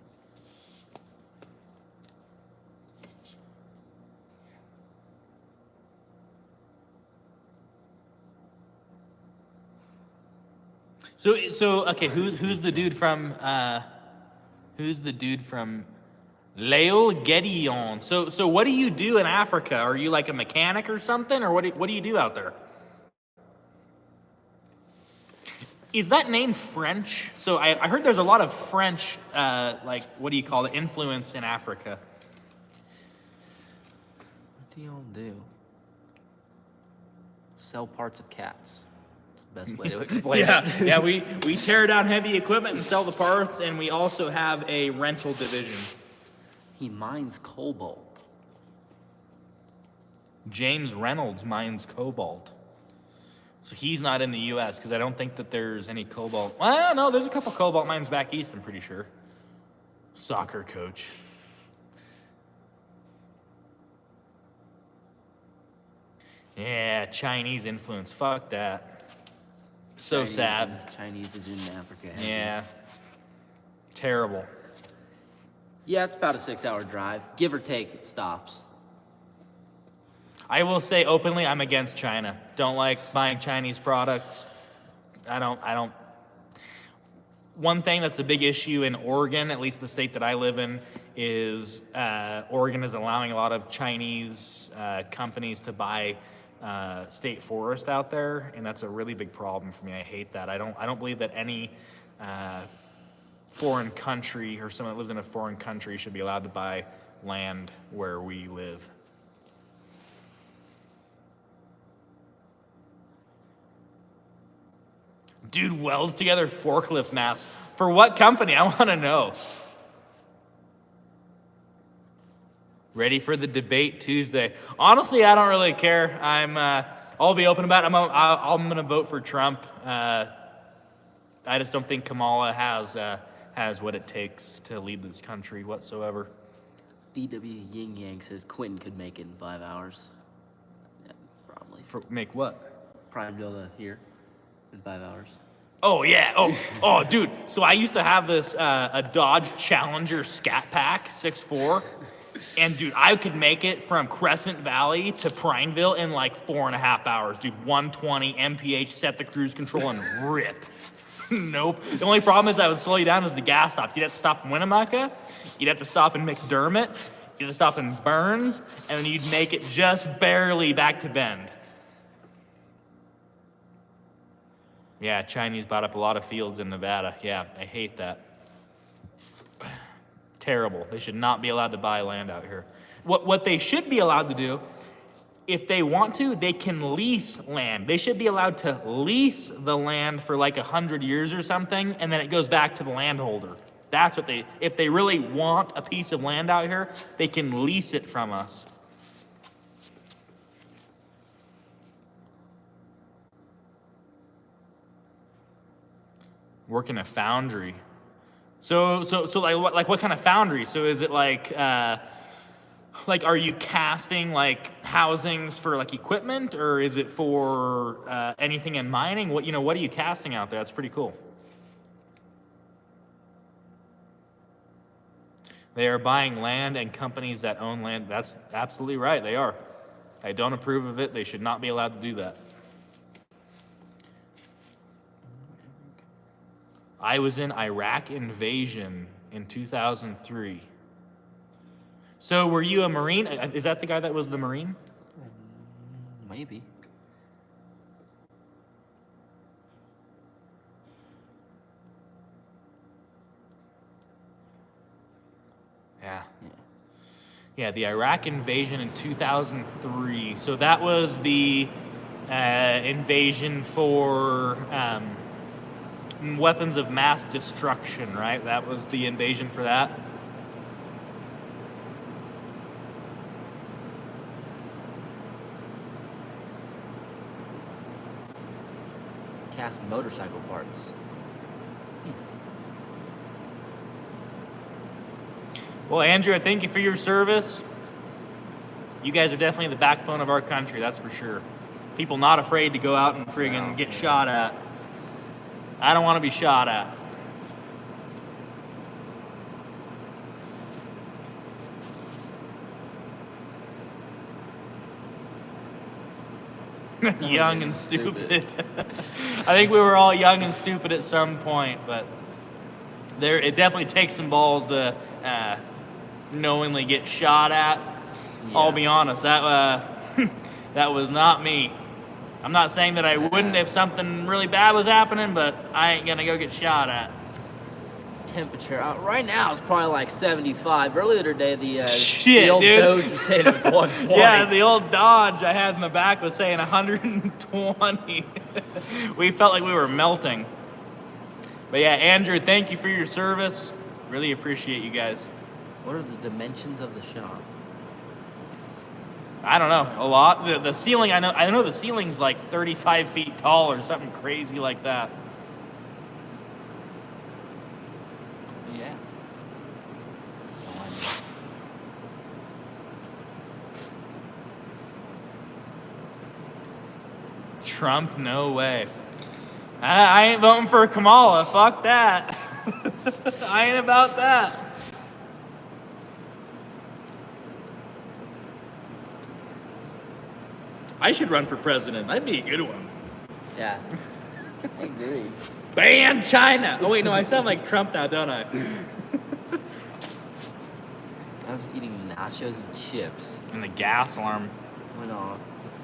So okay, who's the dude from Lael Gedeon? So what do you do in Africa? Are you like a mechanic or something, or what do you do out there? Is that name French? So I heard there's a lot of French, like, what do you call it, influence in Africa. What do y'all do? Sell parts of cats. That's the best way to explain it. Yeah, we tear down heavy equipment and sell the parts, and we also have a rental division. He mines cobalt. James Reynolds mines cobalt. So he's not in the U.S. because I don't think that there's any cobalt. Well, no, there's a couple cobalt mines back east, I'm pretty sure. Soccer coach. Yeah, Chinese influence. Fuck that. So sad. Chinese is in Africa. Yeah. Terrible. Yeah, it's about a 6-hour drive, give or take stops. I will say openly, I'm against China. Don't like buying Chinese products. I don't. One thing that's a big issue in Oregon, at least the state that I live in, is Oregon is allowing a lot of Chinese companies to buy state forest out there, and that's a really big problem for me. I hate that. I don't believe that any foreign country or someone that lives in a foreign country should be allowed to buy land where we live. Dude welds together forklift masts. For what company? I want to know. Ready for the debate Tuesday. Honestly, I don't really care. I'll be open about it. I'm going to vote for Trump. I just don't think Kamala has what it takes to lead this country whatsoever. BW Yin Yang says Quentin could make it in 5 hours. Yeah, probably. Make what? Prime Villa here in 5 hours. Oh yeah. Oh, dude. So I used to have this a Dodge Challenger Scat Pack 6.4, and dude, I could make it from Crescent Valley to Prineville in like 4.5 hours. Dude, 120 mph, set the cruise control and rip. Nope. The only problem is I would slow you down is the gas stops. You'd have to stop in Winnemucca. You'd have to stop in McDermott. You'd have to stop in Burns, and then you'd make it just barely back to Bend. Yeah, Chinese bought up a lot of fields in Nevada. Yeah, I hate that. Terrible. They should not be allowed to buy land out here. What they should be allowed to do, if they want to, they can lease land. They should be allowed to lease the land for like 100 years or something, and then it goes back to the landholder. That's what if they really want a piece of land out here, they can lease it from us. Work in a foundry. So like what kind of foundry? So is it like Like, are you casting like housings for like equipment, or is it for anything in mining? What are you casting out there? That's pretty cool. They are buying land and companies that own land. That's absolutely right. They are. I don't approve of it. They should not be allowed to do that. I was in Iraq invasion in 2003. So were you a Marine? Is that the guy that was the Marine? Maybe. Yeah, the Iraq invasion in 2003. So that was the invasion for weapons of mass destruction, right? That was the invasion for that. Cast motorcycle parts. Well, Andrew, I thank you for your service. You guys are definitely the backbone of our country, that's for sure. People not afraid to go out and friggin' get shot at. I don't want to be shot at. Young and stupid. I think we were all young and stupid at some point, but it definitely takes some balls to knowingly get shot at. Yeah. I'll be honest, that was not me. I'm not saying that I wouldn't if something really bad was happening, but I ain't gonna go get shot at. Temperature right now it's probably like 75. Earlier today, the old dude. Dodge was saying it was 120. Yeah, the old Dodge I had in the back was saying 120. We felt like we were melting. But yeah, Andrew, thank you for your service. Really appreciate you guys. What are the dimensions of the shop? I don't know, a lot. The ceiling, I know the ceiling's like 35 feet tall or something crazy like that. Yeah. Trump, no way. I ain't voting for Kamala. Fuck that. I ain't about that. I should run for president. That'd be a good one. Yeah. I agree. Ban China. Oh wait, no, I sound like Trump now, don't I? I was eating nachos and chips. And the gas alarm went off.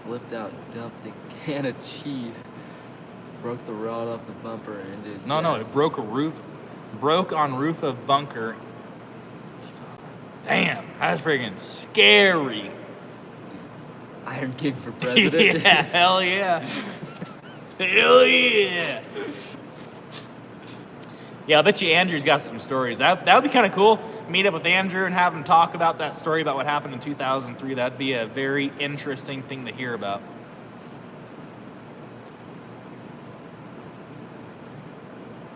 Flipped out, dumped the can of cheese. Broke the rod off the bumper and his No, it broke on roof of bunker. Damn, that's friggin' scary. Iron King for president. Yeah, hell yeah. Hell yeah. Yeah, I bet you Andrew's got some stories. That would be kind of cool. Meet up with Andrew and have him talk about that story about what happened in 2003. That'd be a very interesting thing to hear about.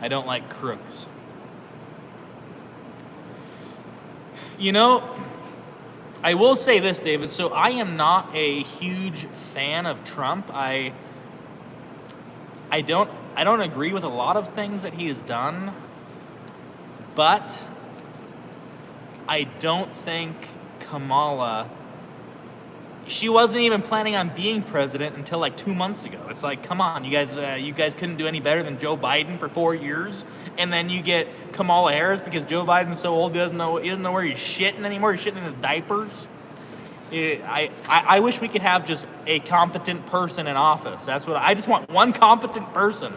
I don't like crooks. You know, I will say this, David. So I am not a huge fan of Trump. I don't agree with a lot of things that he has done, but I don't think Kamala, she wasn't even planning on being president until like 2 months ago. It's like, come on, you guys couldn't do any better than Joe Biden for 4 years, and then you get Kamala Harris because Joe Biden's so old he doesn't know where he's shitting anymore. He's shitting in his diapers. I wish we could have just a competent person in office. That's what I just want. One competent person.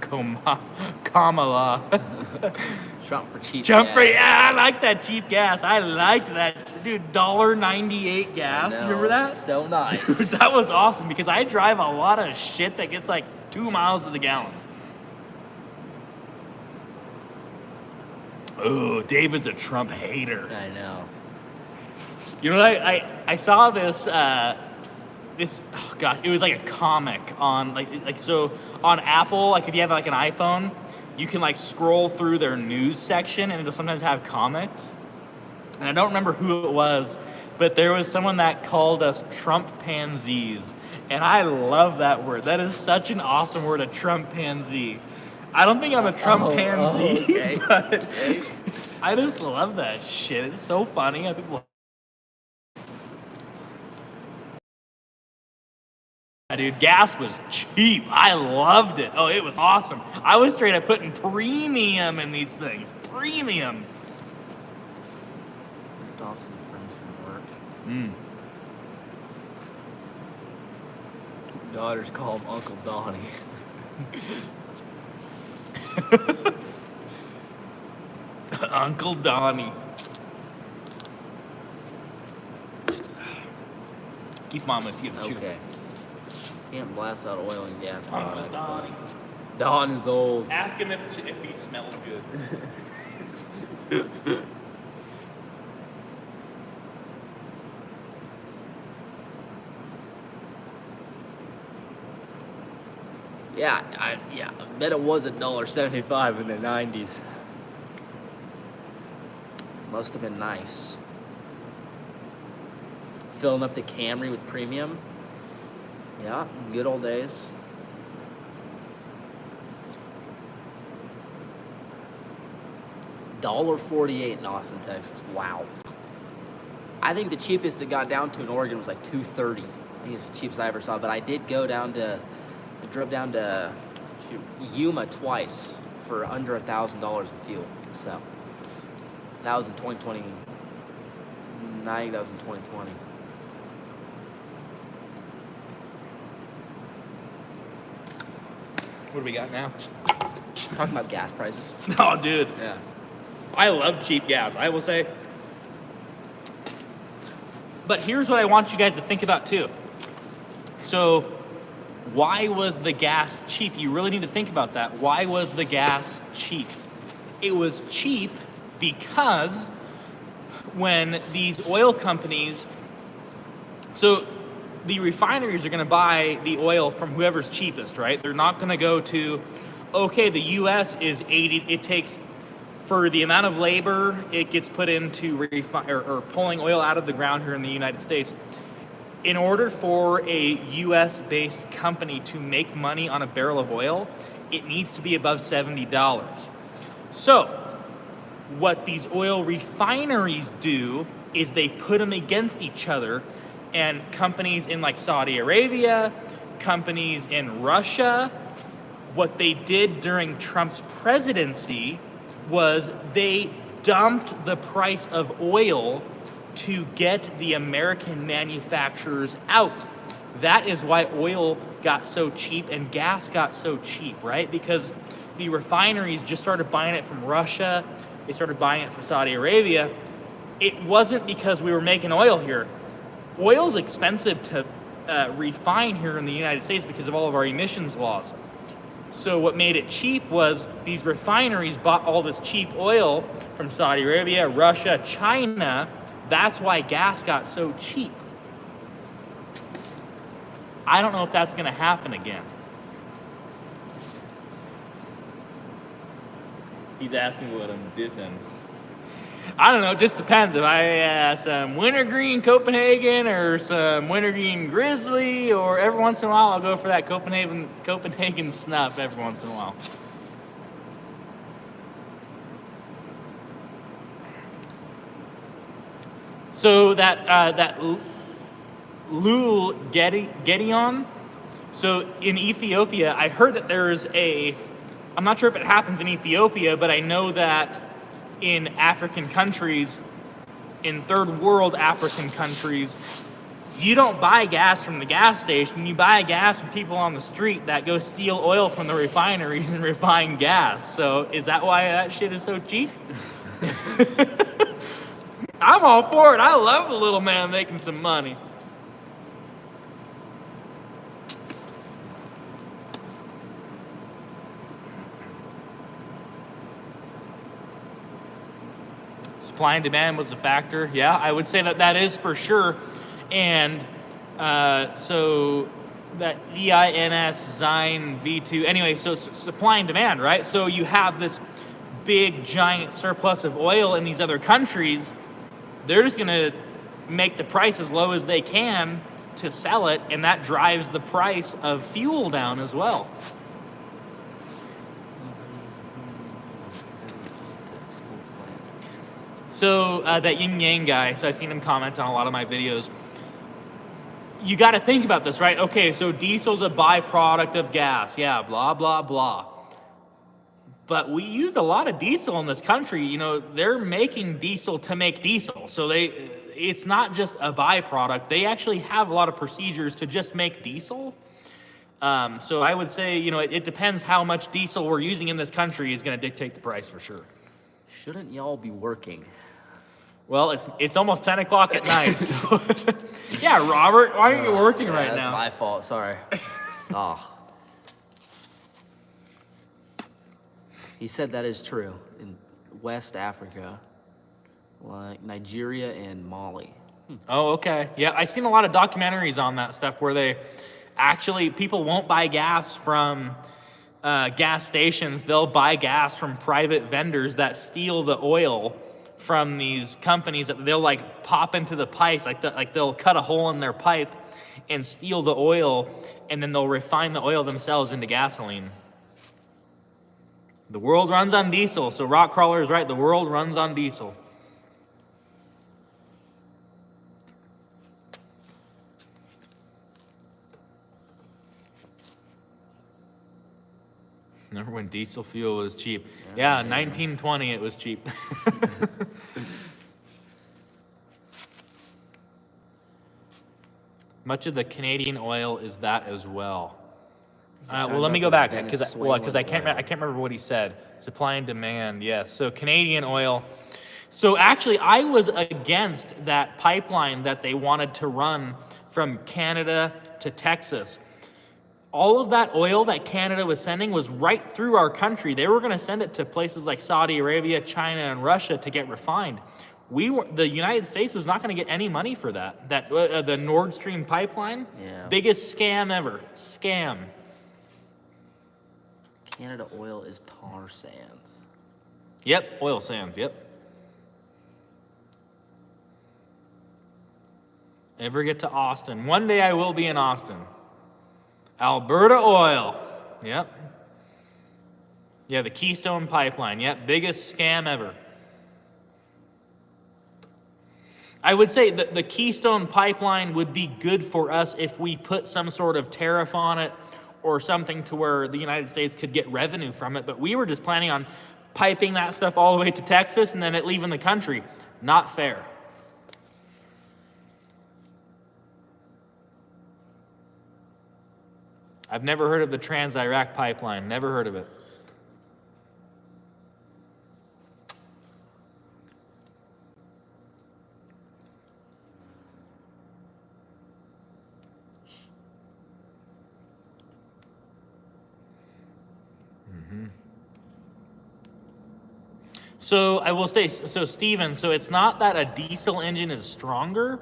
Kamala. Trump for cheap gas. Yeah, I like that cheap gas. I liked that. Dude, $1.98 gas. Remember that? So nice. Dude, that was awesome because I drive a lot of shit that gets like 2 miles to the gallon. Oh, David's a Trump hater. I know. You know, I saw this, it was like a comic on, like so on Apple, like if you have like an iPhone, you can like scroll through their news section, and it'll sometimes have comics. And I don't remember who it was, but there was someone that called us Trump pansies. And I love that word. That is such an awesome word, a Trump pansy. I don't think I'm a Trump pansy, okay. but Okay. I just love that shit. It's so funny how people. Dude, gas was cheap. I loved it. Oh, it was awesome. I was straight up putting premium in these things. Premium. Ripped off some friends from work. Daughters call him Uncle Donnie. Uncle Donnie. Keep on with you. Okay. Can't blast out oil and gas Uncle products. Donnie. Don is old. Ask him if he smells good. Yeah, I bet it was $1.75 in the 90s. Must have been nice. Filling up the Camry with premium. Yeah, good old days. $1.48 in Austin, Texas. Wow. I think the cheapest it got down to in Oregon was like $2.30. I think it's the cheapest I ever saw. But I did go down to, I drove down to Yuma twice for under $1,000 in fuel. So that was in 2020. I think that was in 2020. What do we got now? Talking about gas prices. Oh, dude. Yeah. I love cheap gas, I will say. But here's what I want you guys to think about too. So, why was the gas cheap? You really need to think about that. Why was the gas cheap? It was cheap because when these oil companies, so the refineries are going to buy the oil from whoever's cheapest, right? They're not going to go to, okay, the U.S. is 80, it takes, for the amount of labor it gets put into or pulling oil out of the ground here in the United States. In order for a U.S.-based company to make money on a barrel of oil, it needs to be above $70. So, what these oil refineries do is they put them against each other, and companies in like Saudi Arabia, companies in Russia, what they did during Trump's presidency was they dumped the price of oil to get the American manufacturers out. That is why oil got so cheap and gas got so cheap, right? Because the refineries just started buying it from Russia, they started buying it from Saudi Arabia. It wasn't because we were making oil here. Oil's expensive to refine here in the United States because of all of our emissions laws. So what made it cheap was these refineries bought all this cheap oil from Saudi Arabia, Russia, China. That's why gas got so cheap. I don't know if that's going to happen again. He's asking what I'm dipping. I don't know, it just depends. If I some wintergreen Copenhagen or some wintergreen Grizzly, or every once in a while I'll go for that Copenhagen snuff every once in a while. So that Lul Gedeon, so in Ethiopia, I heard that there's I'm not sure if it happens in Ethiopia, but I know that in African countries, in third world African countries, you don't buy gas from the gas station, you buy gas from people on the street that go steal oil from the refineries and refine gas. So is that why that shit is so cheap? I'm all for it. I love the little man making some money. Supply and demand was a factor. Yeah, I would say that is for sure. And so that EINS Zine V2. Anyway, so supply and demand, right? So you have this big giant surplus of oil in these other countries. They're just gonna make the price as low as they can to sell it, and that drives the price of fuel down as well. So that yin yang guy, so I've seen him comment on a lot of my videos. You got to think about this, right? Okay, so diesel's a byproduct of gas. Yeah, blah, blah, blah. But we use a lot of diesel in this country. You know, they're making diesel to make diesel. So it's not just a byproduct. They actually have a lot of procedures to just make diesel. So I would say, you know, it depends how much diesel we're using in this country is going to dictate the price for sure. Shouldn't y'all be working? Well, it's almost 10 o'clock at night. So yeah, Robert, why aren't you working right that's now? That's my fault. Sorry. Oh. He said that is true in West Africa, like Nigeria and Mali. Oh, okay. Yeah, I've seen a lot of documentaries on that stuff where they actually, people won't buy gas from gas stations. They'll buy gas from private vendors that steal the oil from these companies that they'll like pop into the pipes, like they'll cut a hole in their pipe and steal the oil, and then they'll refine the oil themselves into gasoline. The world runs on diesel, so Rockcrawler is right. The world runs on diesel. Remember when diesel fuel was cheap? Yeah, 1920 it was cheap. Much of the Canadian oil is that as well. Well, let me go back because I can't remember what he said. Supply and demand, yes. So Canadian oil. So actually, I was against that pipeline that they wanted to run from Canada to Texas. All of that oil that Canada was sending was right through our country. They were going to send it to places like Saudi Arabia, China, and Russia to get refined. The United States was not going to get any money for that. The Nord Stream pipeline, biggest scam ever. Scam. Canada oil is tar sands. Yep, oil sands, yep. Ever get to Austin? One day I will be in Austin. Alberta oil. Yep. Yeah, the Keystone Pipeline. Yep, biggest scam ever. I would say that the Keystone Pipeline would be good for us if we put some sort of tariff on it or something to where the United States could get revenue from it. But we were just planning on piping that stuff all the way to Texas and then it leaving the country. Not fair. I've never heard of the Trans-Iraq Pipeline. Never heard of it. So I will say, so Steven, so it's not that a diesel engine is stronger,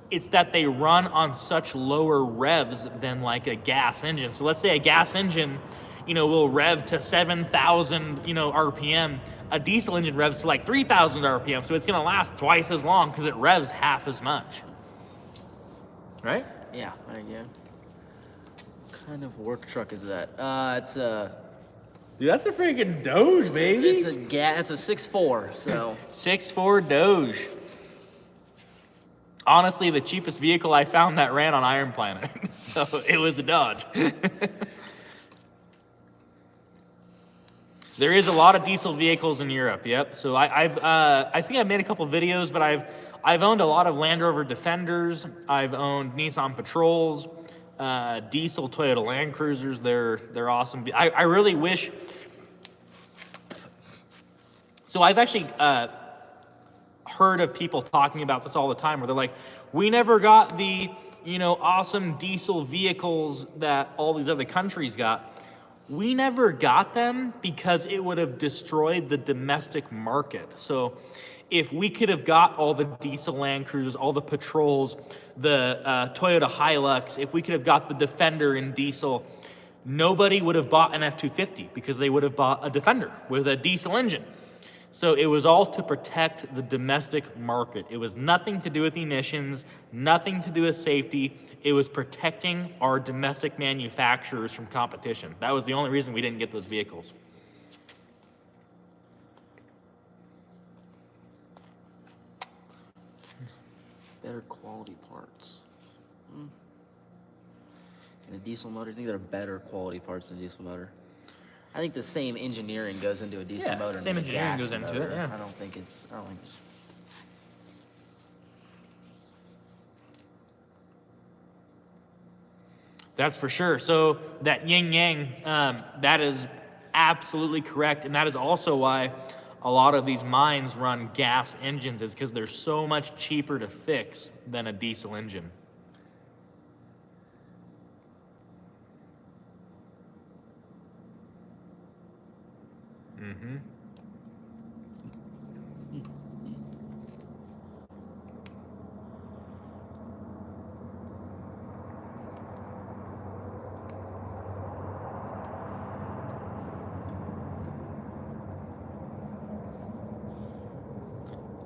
it's that they run on such lower revs than like a gas engine. So let's say a gas engine, will rev to 7,000, RPM. A diesel engine revs to like 3,000 RPM, so it's gonna last twice as long because it revs half as much. Right? Yeah, there you go. What kind of work truck is that? It's a... Dude, that's a freaking Doge, baby. It's a 6.4, so... 6.4 Doge. Honestly, the cheapest vehicle I found that ran on Iron Planet. So it was a Dodge. There is a lot of diesel vehicles in Europe, yep. So I think I've made a couple videos, but I've owned a lot of Land Rover Defenders. I've owned Nissan Patrols, diesel Toyota Land Cruisers. They're awesome. I really wish... So I've actually heard of people talking about this all the time where they're like, we never got the, awesome diesel vehicles that all these other countries got. We never got them because it would have destroyed the domestic market. So if we could have got all the diesel Land Cruisers, all the Patrols, the Toyota Hilux, if we could have got the Defender in diesel, nobody would have bought an F-250 because they would have bought a Defender with a diesel engine. So it was all to protect the domestic market. It was nothing to do with emissions, nothing to do with safety. It was protecting our domestic manufacturers from competition. That was the only reason we didn't get those vehicles. Better quality parts. In a diesel motor, I think there are better quality parts than a diesel motor. I think the same engineering goes into a diesel motor. Same and a engineering gas goes into motor. it, yeah. I don't think it's. That's for sure. So that yin yang, that is absolutely correct, and that is also why a lot of these mines run gas engines, is because they're so much cheaper to fix than a diesel engine. Mm-hmm.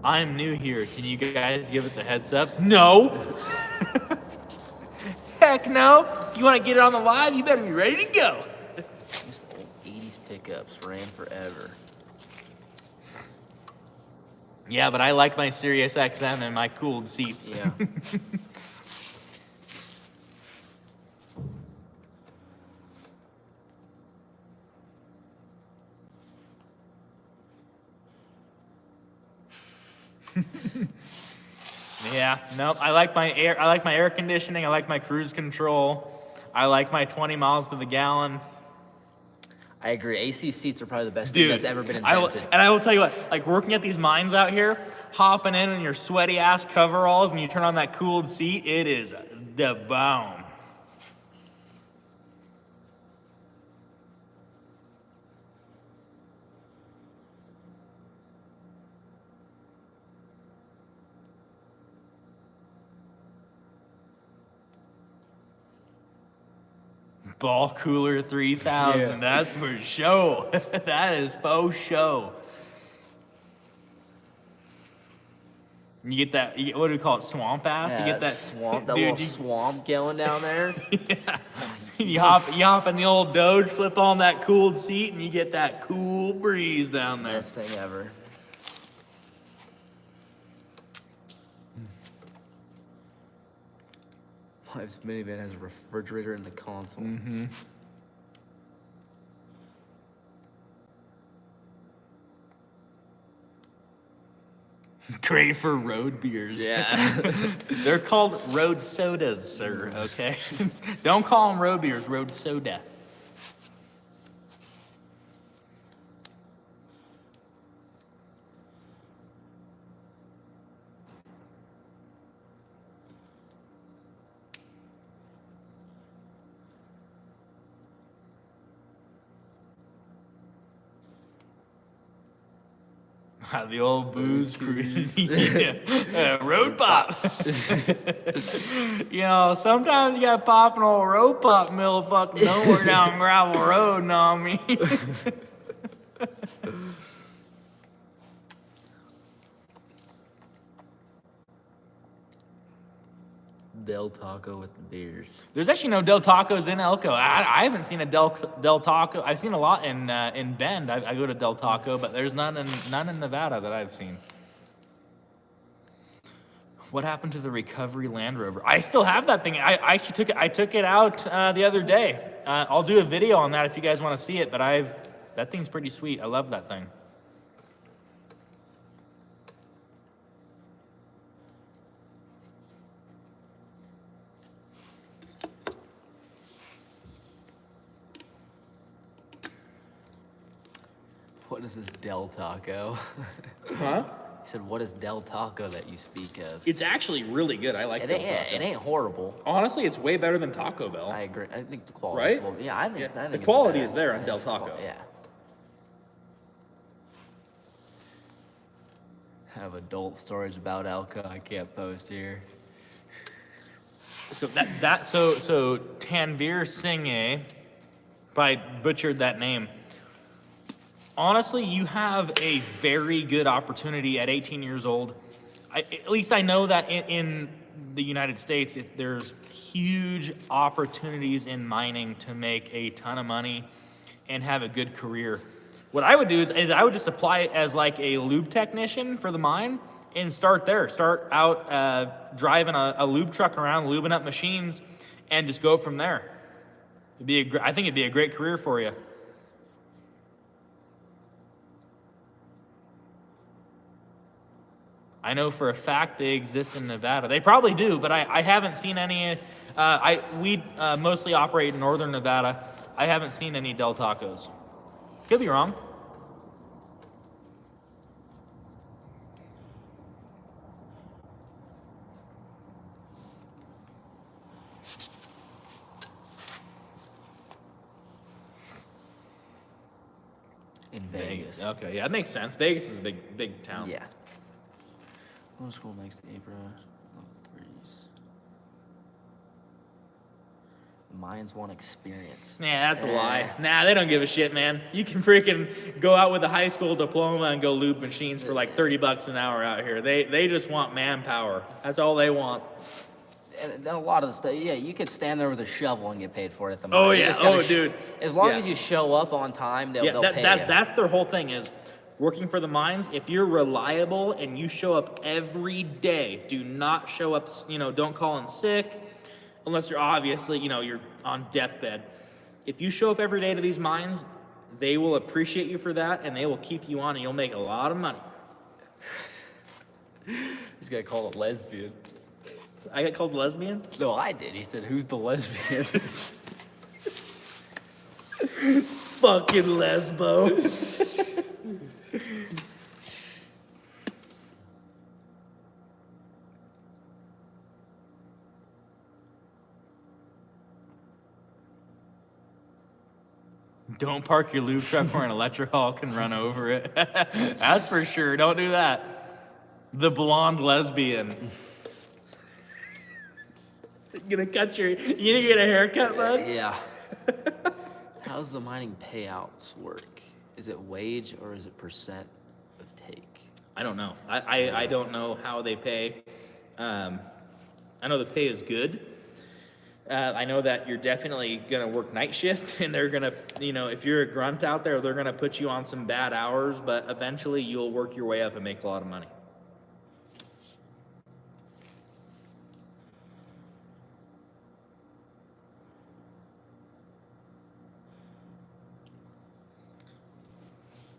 I'm new here. Can you guys give us a heads up? No. Heck no. If you want to get it on the live, you better be ready to go. Just old 80s pickups ran forever. Yeah, but I like my Sirius XM and my cooled seats. Yeah. Yeah, nope. I like my air conditioning. I like my cruise control. I like my 20 miles to the gallon. I agree. AC seats are probably the best thing that's ever been I invented. will tell you what, like working at these mines out here, hopping in your sweaty ass coveralls and you turn on that cooled seat, it is the bomb. Ball Cooler 3000, Yeah. that's for show. That is faux show. You get that, what do we call it, swamp ass? Yeah, you get that swamp, that dude, little swamp going down there. you hop in the old Doge, flip on that cooled seat, and you get that cool breeze down there. Best thing ever. Wife's minivan has a refrigerator in the console. Mm-hmm. Great for road beers. Yeah. They're called road sodas, sir, okay? Don't call them road beers, road soda. The old booze cruise. Yeah. Road pop. You know, sometimes you gotta pop an old road pop middle of fucking nowhere down gravel road, know what I mean? Del Taco with the beers. There's actually no Del Tacos in Elko. I haven't seen a Del Taco. I've seen a lot in Bend. I go to Del Taco, but there's none in Nevada that I've seen. What happened to the recovery Land Rover? I still have that thing. I actually took it out the other day. I'll do a video on that if you guys want to see it. But that thing's pretty sweet. I love that thing. What is this Del Taco? Huh? He said, what is Del Taco that you speak of? It's actually really good. I like Del Taco. It ain't horrible. Honestly, it's way better than Taco Bell. I agree. I think the quality Right? is a little, yeah, I think The it's quality better. is there on Yeah, Del it's the Taco. yeah. have adult stories about Elka I can't post here. So so Tanvir Singh, if I butchered that name. Honestly, you have a very good opportunity at 18 years old. At least I know that in the United States, there's huge opportunities in mining to make a ton of money and have a good career. What I would do is I would just apply it as like a lube technician for the mine and start there. Start out driving a lube truck around, lubing up machines, and just go from there. I think it'd be a great career for you. I know for a fact they exist in Nevada. They probably do, but I haven't seen any. We mostly operate in northern Nevada. I haven't seen any Del Tacos. Could be wrong. In Vegas. Okay, yeah, that makes sense. Vegas is a big town. Yeah. I'm going to scroll next to April. Threes. Mines want experience. Yeah, that's a lie. Nah, they don't give a shit, man. You can freaking go out with a high school diploma and go lube machines for like $30 an hour out here. They just want manpower. That's all they want. And a lot of the stuff, yeah, you could stand there with a shovel and get paid for it at the mine. Oh, You yeah. just gotta Oh, dude. As long Yeah. as you show up on time, they'll pay you. That's their whole thing is working for the mines. If you're reliable and you show up every day, do not show up, don't call in sick unless you're obviously, you're on deathbed. If you show up every day to these mines, they will appreciate you for that and they will keep you on and you'll make a lot of money. This guy called a lesbian. I got called lesbian? No, I did. He said, "Who's the lesbian?" Fucking lesbo. Don't park your lube truck where an electric hall can run over it. That's for sure. Don't do that. The blonde lesbian. You gonna get a haircut, bud? Yeah. How does the mining payouts work? Is it wage or is it percent of take? I don't know. I don't know how they pay. I know the pay is good. I know that you're definitely gonna work night shift, and they're gonna, if you're a grunt out there, they're gonna put you on some bad hours, but eventually you'll work your way up and make a lot of money.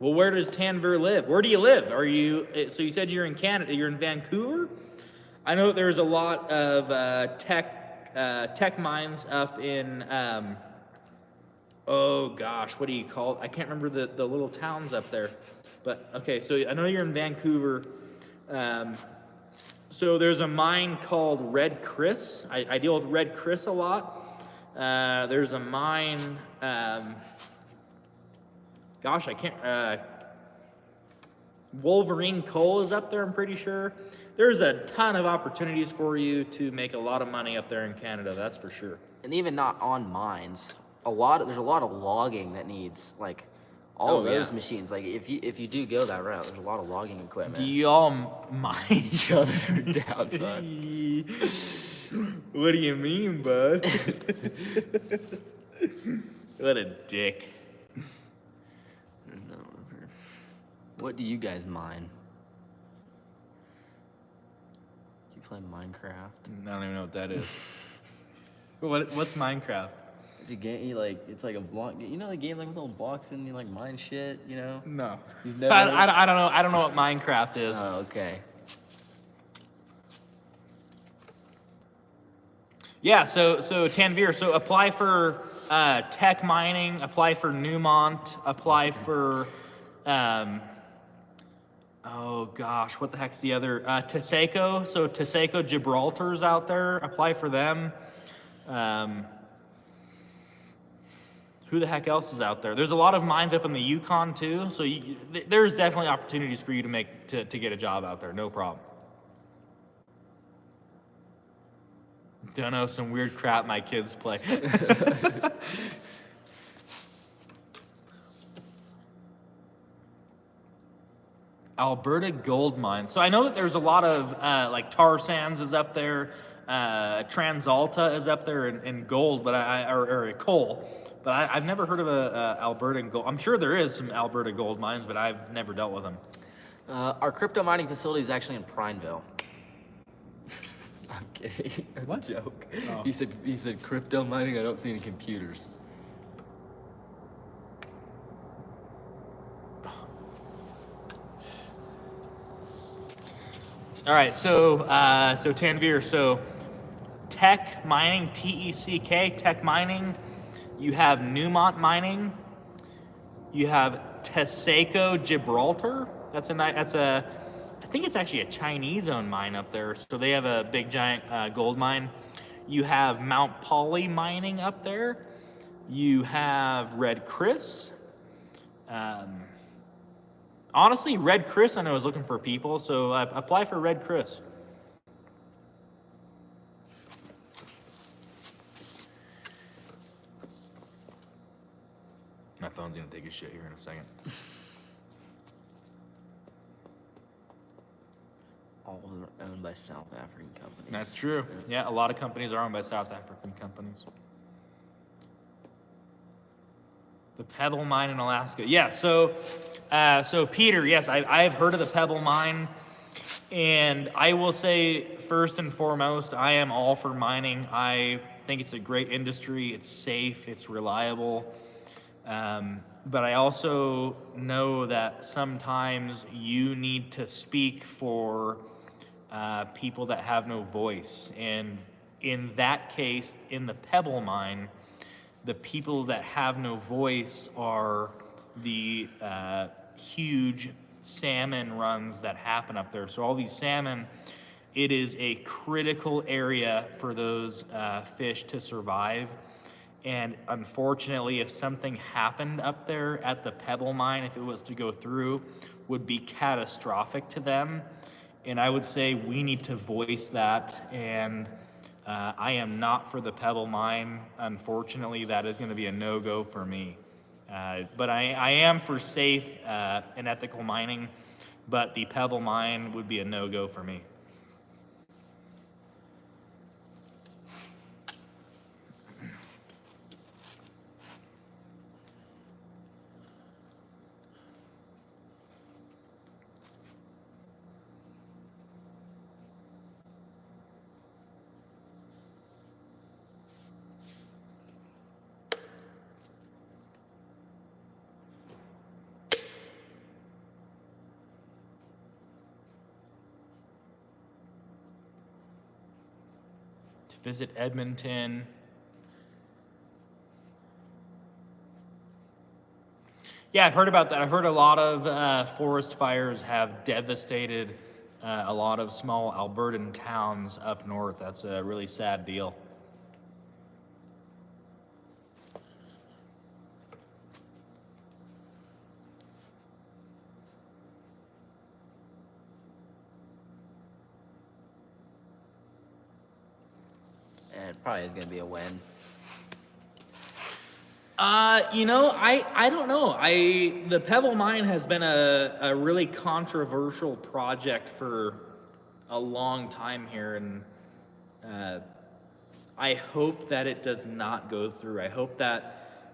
Well, where does Tanvir live? Where do you live? So you said you're in Canada, you're in Vancouver? I know that there's a lot of tech mines up in, oh gosh, what do you call it? I can't remember the little towns up there. But, okay, so I know you're in Vancouver. So there's a mine called Red Chris. I deal with Red Chris a lot. There's a mine, gosh, I can't, Wolverine Coal is up there, I'm pretty sure. There's a ton of opportunities for you to make a lot of money up there in Canada, that's for sure. And even not on mines, there's a lot of logging that needs all those machines. Like if you do go that route, there's a lot of logging equipment. Do you all mine each other downtime? What do you mean, bud? What a dick. What do you guys mine? Do you play Minecraft? I don't even know what that is. What's Minecraft? It's a game. It's like a block. You know the game with little blocks and you mine shit. No. You've never. I don't know. I don't know what Minecraft is. Oh, okay. Yeah. So Tanvir. So apply for tech mining. Apply for Newmont. Apply for. Oh gosh, what the heck's the other? Taseco. So Taseco Gibraltar's out there. Apply for them. Who the heck else is out there? There's a lot of mines up in the Yukon too, so there's definitely opportunities for you to get a job out there, no problem. Don't know, some weird crap my kids play. Alberta gold mines. So I know that there's a lot of like tar sands is up there, Transalta is up there in gold, but or coal. But I've never heard of a Alberta gold. I'm sure there is some Alberta gold mines, but I've never dealt with them. Our crypto mining facility is actually in Prineville. I'm kidding. That's What? a joke. Oh. He said crypto mining. I don't see any computers. All right, so Tanvir, so Tech Mining, TECK, Tech Mining. You have Newmont Mining. You have Teseco Gibraltar. I think it's actually a Chinese-owned mine up there. So they have a big giant gold mine. You have Mount Poly Mining up there. You have Red Chris. Honestly, Red Chris, I know, is looking for people, so apply for Red Chris. My phone's gonna take a shit here in a second. All are owned by South African companies. That's true. Yeah, a lot of companies are owned by South African companies. The Pebble Mine in Alaska. Yeah, so Peter, yes, I have heard of the Pebble Mine, and I will say first and foremost, I am all for mining. I think it's a great industry. It's safe. It's reliable. But I also know that sometimes you need to speak for people that have no voice. And in that case, in the Pebble Mine, the people that have no voice are the huge salmon runs that happen up there. So all these salmon, it is a critical area for those fish to survive. And unfortunately, if something happened up there at the Pebble Mine, if it was to go through, would be catastrophic to them. And I would say we need to voice that. And I am not for the Pebble Mine. Unfortunately, that is going to be a no-go for me. But I am for safe and ethical mining, but the Pebble Mine would be a no-go for me. Visit Edmonton. Yeah, I've heard about that. I've heard a lot of forest fires have devastated a lot of small Albertan towns up north. That's a really sad deal. And it probably is going to be a win. I don't know. The Pebble Mine has been a really controversial project for a long time here, and I hope that it does not go through. I hope that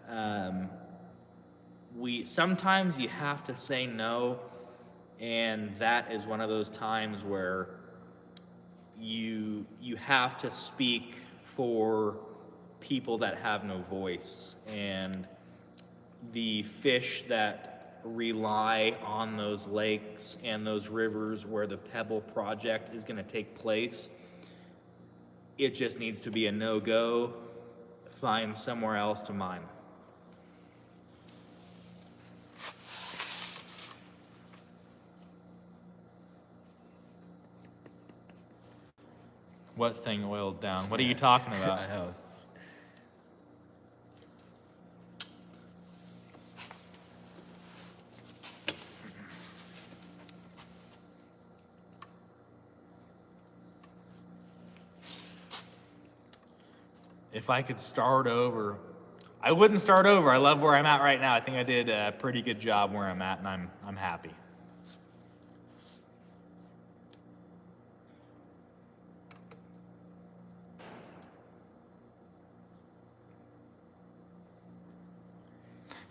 sometimes you have to say no, and that is one of those times where you have to speak for people that have no voice, and the fish that rely on those lakes and those rivers where the Pebble project is going to take place, it just needs to be a no-go. Find somewhere else to mine. What thing oiled down? What are you talking about? My house. If I could start over, I wouldn't start over. I love where I'm at right now. I think I did a pretty good job where I'm at, and I'm happy.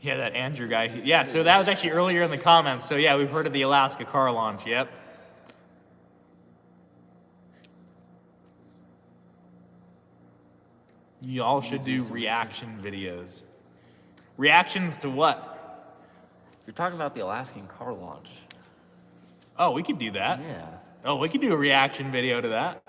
Yeah, that Andrew guy. Yeah, so that was actually earlier in the comments. So yeah, we've heard of the Alaska car launch. Yep. Y'all should do reaction videos. Reactions to what? You're talking about the Alaskan car launch. Oh, we could do that. Yeah. Oh, we could do a reaction video to that.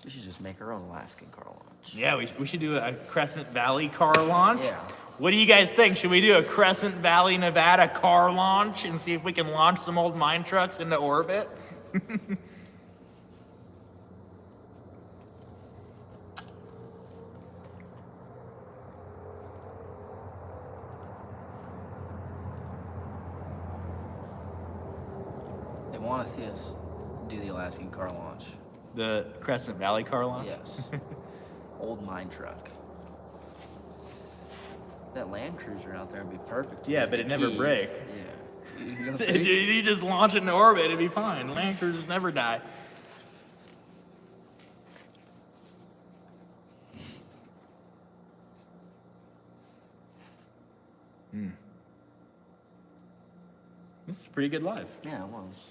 We should just make our own Alaskan car launch. Yeah, we should do a Crescent Valley car launch. Yeah. What do you guys think? Should we do a Crescent Valley, Nevada car launch and see if we can launch some old mine trucks into orbit? They want to see us do the Alaskan car launch. The Crescent Valley car launch? Yes. Old mine truck. That Land Cruiser out there would be perfect. Yeah, but it never breaks. Yeah. You just launch it into orbit, it'd be fine. Land Cruisers never die. This is pretty good live. Yeah, it was.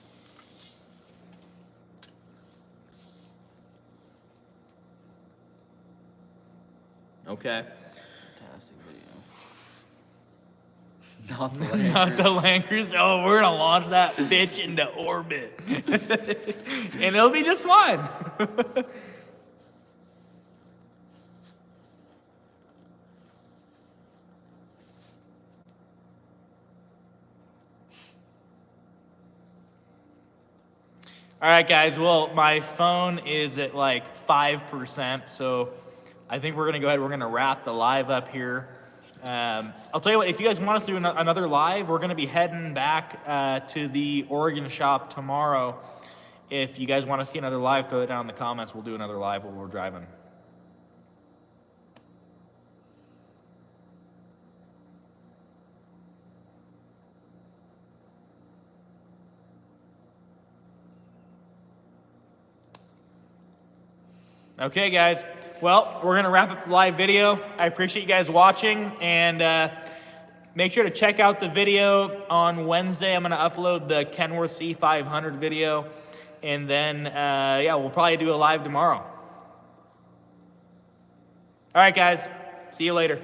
Okay. Fantastic video. Not the Land Not the Land Cruiser. Oh, we're gonna launch that bitch into orbit. And it'll be just fine. All right, guys. Well, my phone is at like 5%, so I think we're gonna go ahead. We're gonna wrap the live up here. I'll tell you what. If you guys want us to do another live, we're gonna be heading back to the Oregon shop tomorrow. If you guys want to see another live, throw it down in the comments. We'll do another live while we're driving. Okay, guys. Well, we're going to wrap up the live video. I appreciate you guys watching, and make sure to check out the video on Wednesday. I'm going to upload the Kenworth C500 video, and then, yeah, we'll probably do a live tomorrow. All right, guys. See you later.